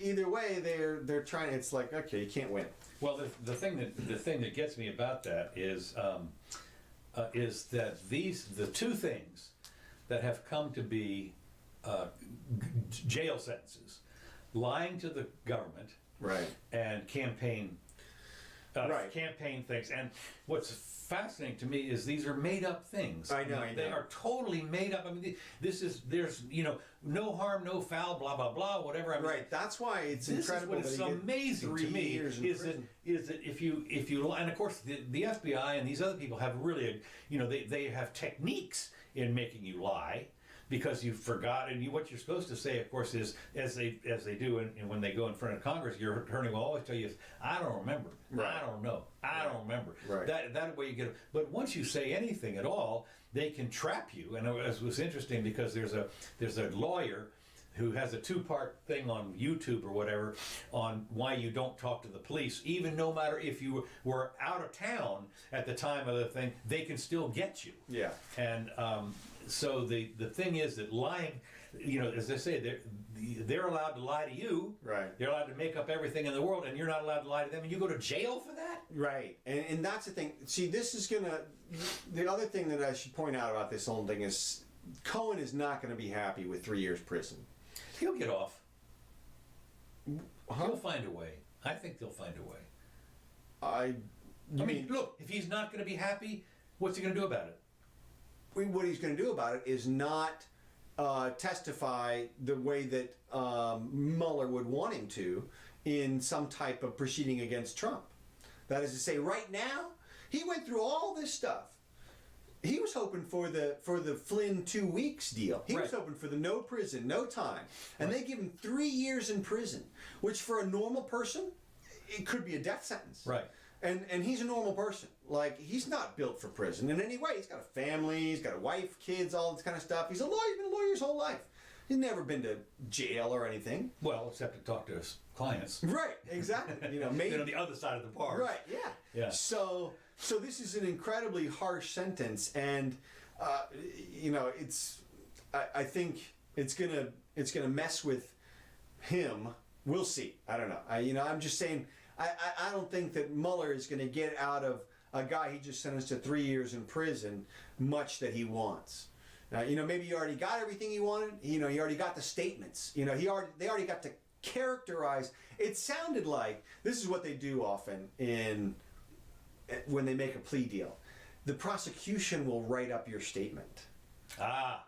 either way, they're trying. It's like, okay, you can't win. Well, the thing that gets me about that is that the two things that have come to be jail sentences: lying to the government, Right. and campaign Right. campaign things. And what's fascinating to me is these are made up things. I know, I They know. are totally made up. I mean, there's no harm, no foul, blah blah blah, whatever. I mean, Right. That's why it's this incredible is that what's he get amazing 3 to me years in is that prison. if you and of course the FBI and these other people have really they have techniques in making you lie because you forgot, and what you're supposed to say, of course, is as they do and when they go in front of Congress, your attorney will always tell you, I don't remember, Right. I don't know, I don't remember. Right. That way you get. But once you say anything at all, they can trap you. And it was interesting because there's a lawyer who has a 2-part thing on YouTube or whatever on why you don't talk to the police, even no matter if you were out of town at the time of the thing, they can still get you. Yeah. And so the thing is that lying, as I say, they're allowed to lie to you. Right. They're allowed to make up everything in the world, and you're not allowed to lie to them, and you go to jail for that? Right, and that's the thing. See, this is gonna. The other thing that I should point out about this whole thing is Cohen is not going to be happy with 3 years prison. He'll get off. Huh? He'll find a way. I think they'll find a way. I mean, look, if he's not going to be happy, what's he going to do about it? what he's going to do about it is not testify the way that Mueller would want him to in some type of proceeding against Trump. That is to say, right now, he went through all this stuff. He was hoping for the Flynn 2 weeks deal. He was Right. hoping for the no prison, no time. And they give him 3 years in prison, which for a normal person, it could be a death sentence. Right. And he's a normal person. Like, he's not built for prison in any way. He's got a family, he's got a wife, kids, all this kind of stuff. He's a lawyer, he's been a lawyer his whole life. He's never been to jail or anything. Well, except to talk to his clients. Right, exactly. Maybe On the other side of the bar. right, yeah. Yeah. So this is an incredibly harsh sentence, and it's. I think it's gonna mess with him. We'll see. I don't know. I'm just saying. I don't think that Mueller is going to get out of a guy he just sentenced to 3 years in prison much that he wants. Maybe he already got everything he wanted. He already got the statements. They already got to characterize. It sounded like this is what they do often when they make a plea deal. The prosecution will write up your statement. Ah.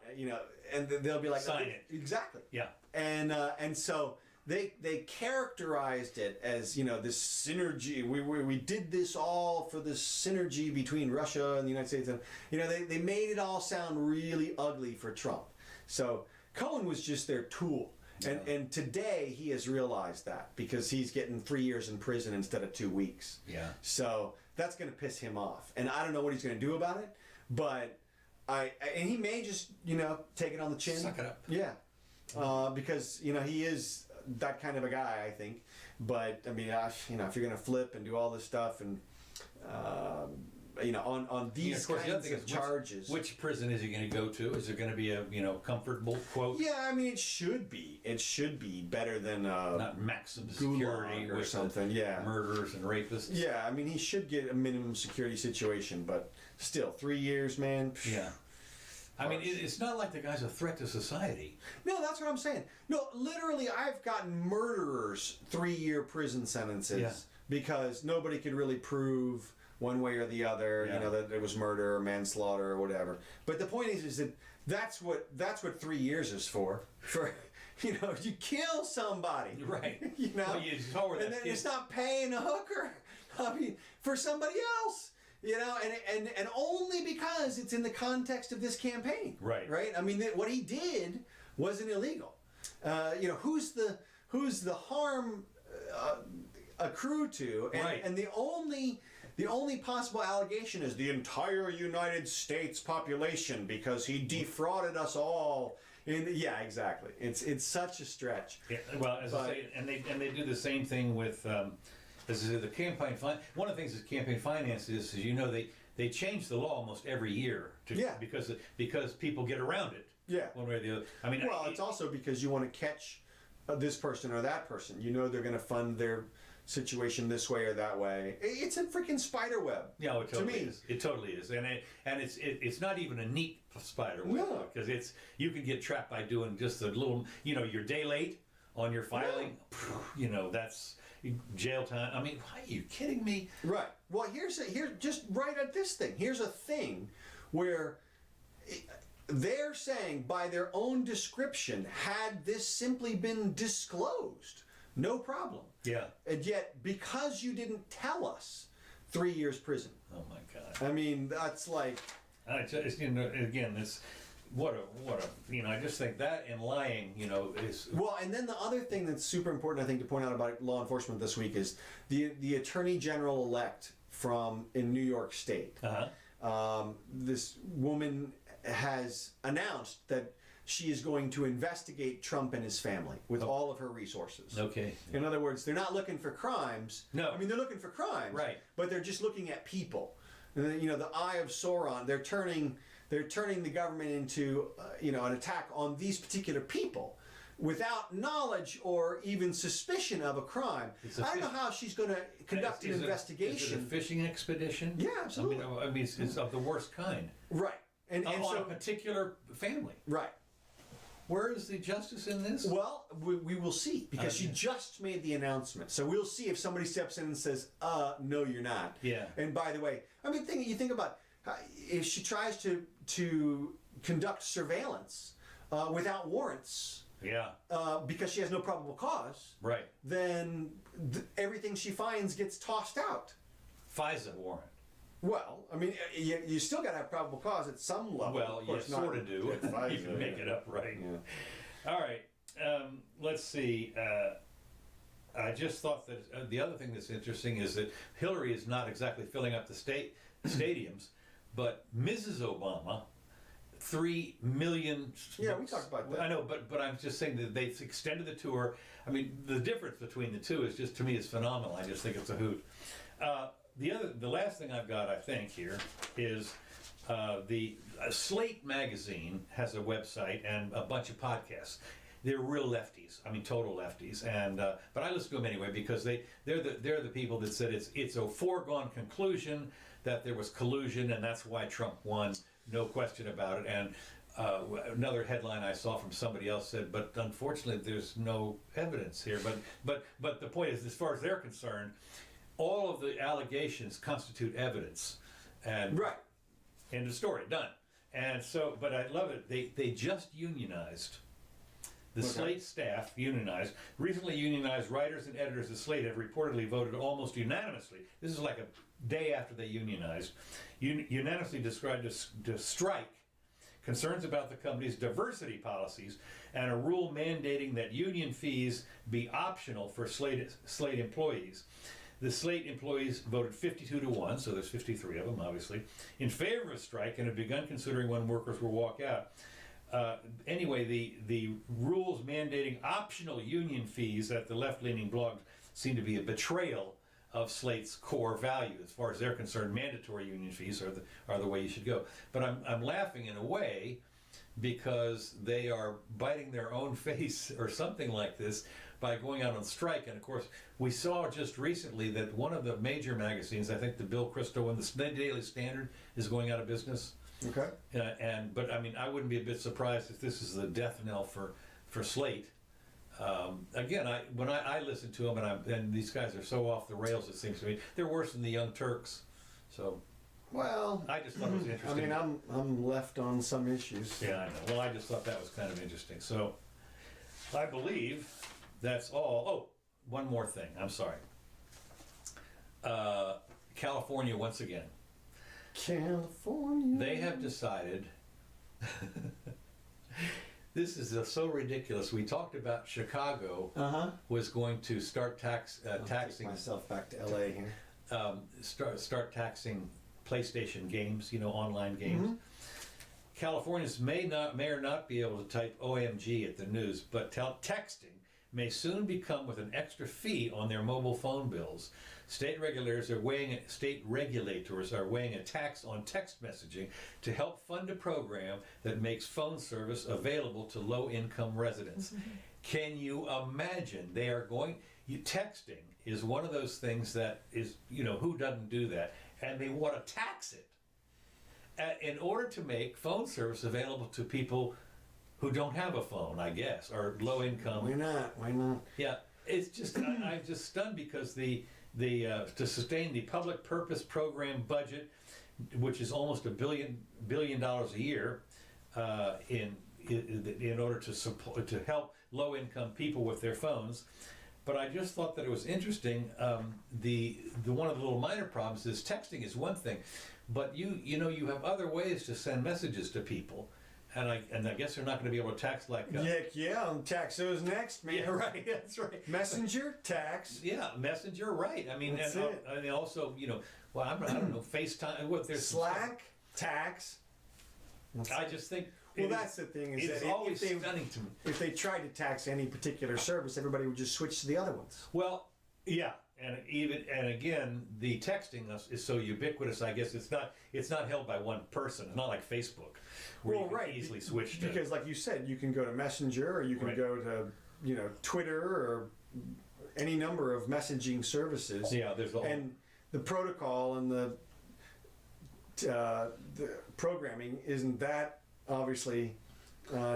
And they'll be like, Sign it. Exactly. Yeah. And so they characterized it as this synergy. We did this all for this synergy between Russia and the United States. And they made it all sound really ugly for Trump. So Cohen was just their tool. And today he has realized that because he's getting 3 years in prison instead of 2 weeks. Yeah. So that's going to piss him off. And I don't know what he's going to do about it, but and he may just, take it on the chin. Suck it up. Yeah. Because, he is that kind of a guy, I think. But, I mean, if you're going to flip and do all this stuff and, on these of course, the other kinds thing of is charges. Which prison is he going to go to? Is it going to be a comfortable quote? Yeah, I mean, it should be. It should be better than Not maximum security Gulag or with something, yeah. murderers and rapists. Yeah, I mean, he should get a minimum security situation, but still, 3 years, man. Yeah. I mean, it's not like the guy's a threat to society. No, that's what I'm saying. No, literally, I've gotten murderers 3-year prison sentences Yeah. because nobody could really prove one way or the other, Yeah. that it was murder or manslaughter or whatever. But the point is that that's what 3 years is for. For you kill somebody, Right. Well, you saw where and that then kid- it's not paying a hooker. I mean, for somebody else. And only because it's in the context of this campaign. Right. Right? I mean, what he did wasn't illegal. Who's the harm accrued to? And, Right. and the only possible allegation is the entire United States population because he defrauded us all. Yeah, exactly. It's such a stretch. Yeah, well, as I say, and they do the same thing with, as I say, the campaign one of the things that campaign finance is they change the law almost every year because people get around it. Yeah. One way or the other. I mean, Well, it's also because you want to catch this person or that person. They're going to fund their situation this way or that way. It's a freaking spider web. yeah, it totally to me. is. It totally is, and it's not even a neat spider web No. because you can get trapped by doing just a little. You're day late on your filing. That's jail time. I mean, are you kidding me? Right. Well, here's just right at this thing. Here's a thing where they're saying by their own description, had this simply been disclosed, no problem. Yeah. And yet, because you didn't tell us, 3 years prison. Oh my God. I mean, that's like. I just, again, this. What a, I just think that in lying, is. Well, and then the other thing that's super important, I think, to point out about law enforcement this week is the Attorney General elect in New York State. This woman has announced that she is going to investigate Trump and his family with all of her resources. Okay. In other words, they're not looking for crimes. No. I mean, they're looking for crimes. Right. But they're just looking at people. And then, the Eye of Sauron. They're turning the government into an attack on these particular people without knowledge or even suspicion of a crime. I don't know how she's going to conduct an investigation. Is it a fishing expedition? Yeah, absolutely. I mean, it's of the worst kind. Right. And on so a particular family. Right. Where is the justice in this? Well, we will see, because she just made the announcement. So we'll see if somebody steps in and says, no, you're not. Yeah. And by the way, I mean, you think about if she tries to conduct surveillance without warrants, Yeah. because she has no probable cause, Right. then everything she finds gets tossed out. FISA warrant. Well, I mean, you still got to have probable cause at some level. Well, of you course, sort of do. at FISA, You can make it up, right? Yeah. All right. Let's see. I just thought that the other thing that's interesting is that Hillary is not exactly filling up the stadiums, but Mrs. Obama, 3 million. Yeah, we talked about that. I know, but I'm just saying that they've extended the tour. I mean, the difference between the two is just, to me, is phenomenal. I just think it's a hoot. The last thing I've got, I think, here is the Slate magazine has a website and a bunch of podcasts. They're real lefties. I mean, total lefties. And but I listen to them anyway because they're the people that said it's a foregone conclusion that there was collusion and that's why Trump won. No question about it. And another headline I saw from somebody else said, but unfortunately, there's no evidence here. But the point is, as far as they're concerned, all of the allegations constitute evidence. And Right. end of story, done. And so, but I love it. They just unionized. The Slate staff unionized. Recently unionized writers and editors of Slate have reportedly voted almost unanimously. This is like a day after they unionized. Unanimously described to strike concerns about the company's diversity policies and a rule mandating that union fees be optional for Slate employees. The Slate employees voted 52-1, so there's 53 of them, obviously, in favor of strike and have begun considering when workers will walk out. Anyway, the rules mandating optional union fees at the left-leaning blog seem to be a betrayal of Slate's core value. As far as they're concerned, mandatory union fees are the way you should go. But I'm laughing in a way because they are biting their own face or something like this by going out on strike. And of course, we saw just recently that one of the major magazines, I think the Bill Kristol one, the Daily Standard, is going out of business. Okay. But I mean, I wouldn't be a bit surprised if this is the death knell for Slate. Again, when I listen to them, and these guys are so off the rails, it seems to me they're worse than the Young Turks. So, well, I just thought it was interesting. I mean, I'm left on some issues. Yeah, I know. Well, I just thought that was kind of interesting. So, I believe that's all. Oh, one more thing. I'm sorry. California once again. California. They have decided. This is so ridiculous. We talked about Chicago was going to start taxing myself back to LA here. Start taxing PlayStation games, online games. Californians may or not be able to type OMG at the news, but texting may soon become with an extra fee on their mobile phone bills. State regulators are weighing a tax on text messaging to help fund a program that makes phone service available to low-income residents. Can you imagine? Texting is one of those things that is, who doesn't do that? And they want to tax it in order to make phone service available to people who don't have a phone, I guess, or low income. Why not? Yeah. it's just I'm just stunned because the to sustain the public purpose program budget, which is almost $1 billion a year, in order to support to help low income people with their phones. But I just thought that it was interesting. The one of the little minor problems is texting is one thing, but you have other ways to send messages to people. And I guess they're not going to be able to text like Heck yeah, Taxo's next, man. yeah, right, that's right. Messenger, tax. Yeah, Messenger, right. I mean, That's and, it. and also, well, I don't know, FaceTime. What there's Slack, tax. I just think. Well, that's the thing is It's that always if they stunning to me. if they tried to tax any particular service, everybody would just switch to the other ones. Well, yeah, and again, the texting is so ubiquitous. I guess it's not held by one person. It's not like Facebook, where you can easily switch to. Because, like you said, you can go to Messenger, or you can Right. go to Twitter, or any number of messaging services. Yeah, there's all. And the protocol and the programming isn't that obviously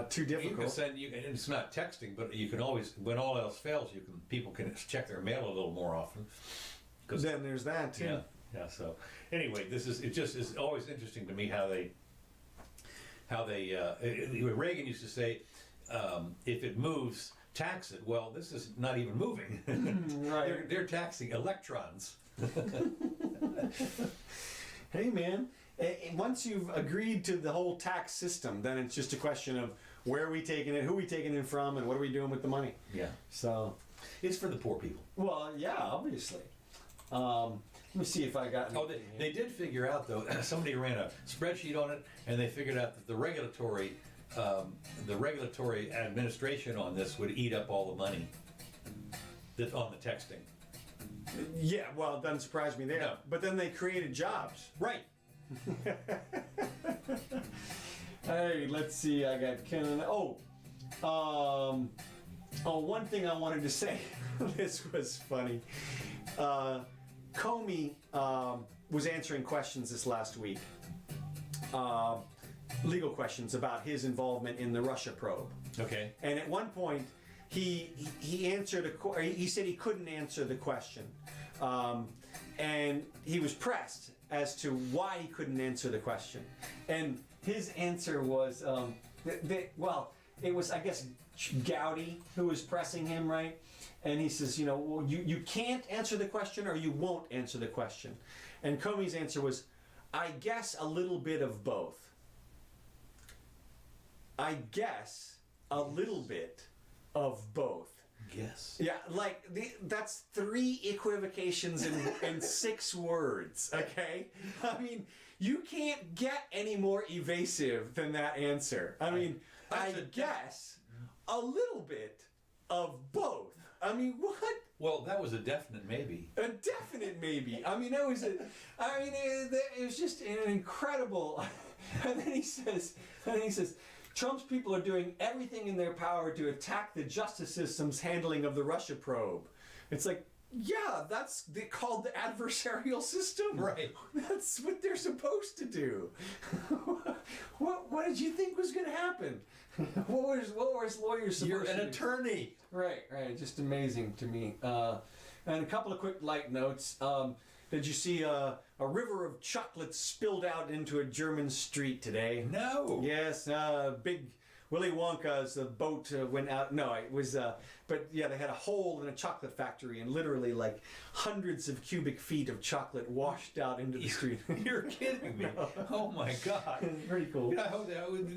too You can difficult. send and it's not texting, but you can always, when all else fails, people can check their mail a little more often. Then there's that too. Yeah. So anyway, it just is always interesting to me how they Reagan used to say, if it moves, tax it. Well, this is not even moving. Right. They're taxing electrons. Hey, man. Once you've agreed to the whole tax system, then it's just a question of where are we taking it, who are we taking it from, and what are we doing with the money. Yeah, So, it's for the poor people. well, yeah, obviously. Let me see if I got. Oh, anything they did figure out though. Somebody ran a spreadsheet on it, and they figured out that the regulatory administration on this would eat up all the money that's on the texting. Yeah, well, it doesn't surprise me there. No. But then they created jobs. Right. Hey, let's see. I got Ken. One thing I wanted to say. This was funny. Comey was answering questions this last week. Legal questions about his involvement in the Russia probe. Okay. And at one point, he answered he said he couldn't answer the question, and he was pressed as to why he couldn't answer the question. And his answer was, it was, I guess, Gowdy who was pressing him, right? And he says, well, you can't answer the question, or you won't answer the question. And Comey's answer was, I guess a little bit of both. I guess a little bit of both. Yes. Yeah, that's 3 equivocations in 6 words, okay? I mean, you can't get any more evasive than that answer. I mean, I guess a little bit of both. I mean, what? Well, that was a definite maybe. A definite maybe. I mean, it was just an incredible. And then he says, Trump's people are doing everything in their power to attack the justice system's handling of the Russia probe. It's like, yeah, that's called the adversarial system. Right. That's what they're supposed to do. What did you think was going to happen? What was lawyers supposed to do? You're an attorney. Right. Just amazing to me. And a couple of quick light notes. Did you see a river of chocolate spilled out into a German street today? No. Yes, big Willy Wonka's boat went out. No, it was, but yeah, they had a hole in a chocolate factory, and literally like hundreds of cubic feet of chocolate washed out into the street. You're kidding me. Oh my God. Pretty cool.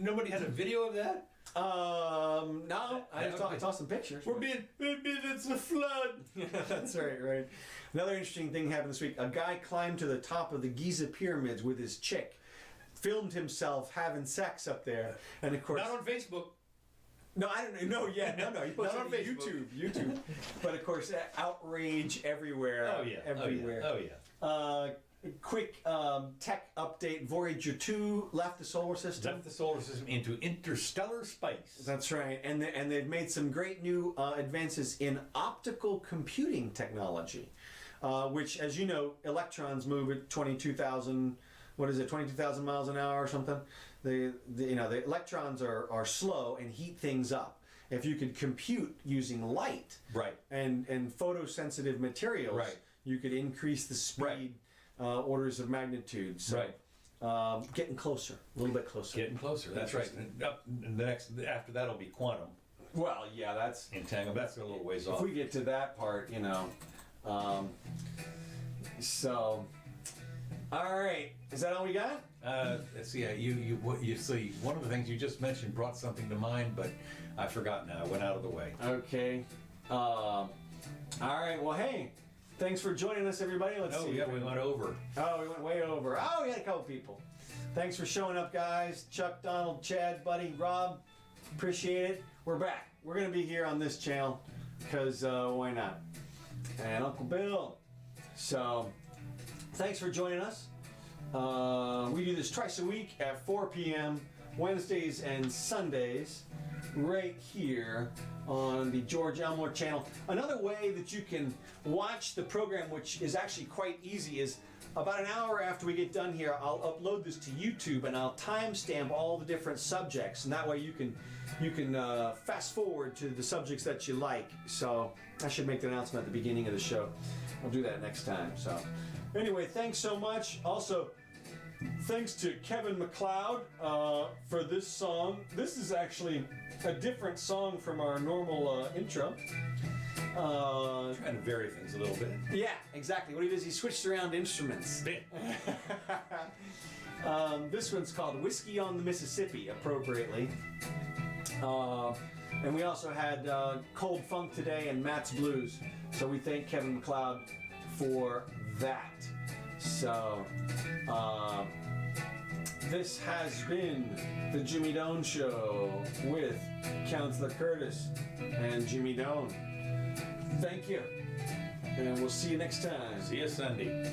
Nobody had a video of that? No, I saw some pictures. It's a flood. That's right. Another interesting thing happened this week. A guy climbed to the top of the Giza pyramids with his chick, filmed himself having sex up there, and of course, Not on Facebook. no, I don't know. No, yeah, no, he posted Not on it to Facebook. YouTube. But of course, outrage everywhere. Oh yeah. everywhere. Oh yeah. Quick tech update: Voyager 2 left the solar system. Left the solar system into interstellar space. That's right, and they've made some great new advances in optical computing technology, which, as you know, electrons move at 22,000 miles an hour or something. The electrons are slow and heat things up, if you could compute using light Right. and photosensitive materials, Right. you could increase the speed Right. orders of magnitude. So, getting closer, a little bit closer. Getting closer. That's right. And the next after that'll be quantum Well, yeah, that's entanglement. That's a little ways if off. we get to that part, so, all right, is that all we got? Let's see. You see. One of the things you just mentioned brought something to mind, but I forgot now. It went out of the way. Okay. All right. Well, hey, thanks for joining us, everybody. Let's Oh see. yeah, we went over. Oh, we went way over. Oh, we had a couple people. Thanks for showing up, guys. Chuck, Donald, Chad, Buddy, Rob. Appreciate it. We're back. We're going to be here on this channel because why not? And Uncle Bill. So, thanks for joining us. We do this twice a week at 4 p.m. Wednesdays and Sundays right here on the George Elmore channel. Another way that you can watch the program, which is actually quite easy, is about an hour after we get done here, I'll upload this to YouTube and I'll timestamp all the different subjects, and that way you can fast forward to the subjects that you like. So I should make the announcement at the beginning of the show. I'll do that next time. So anyway, thanks so much. Also, thanks to Kevin MacLeod for this song. This is actually a different song from our normal intro. Trying to vary things a little bit. Yeah, exactly. What he does, he switched around instruments. This one's called Whiskey on the Mississippi, appropriately. And we also had Cold Funk today and Matt's Blues. So we thank Kevin MacLeod for that. So, this has been the Jimmy Doan Show with Counselor Curtis and Jimmy Doan. Thank you, and we'll see you next time. See you Sunday.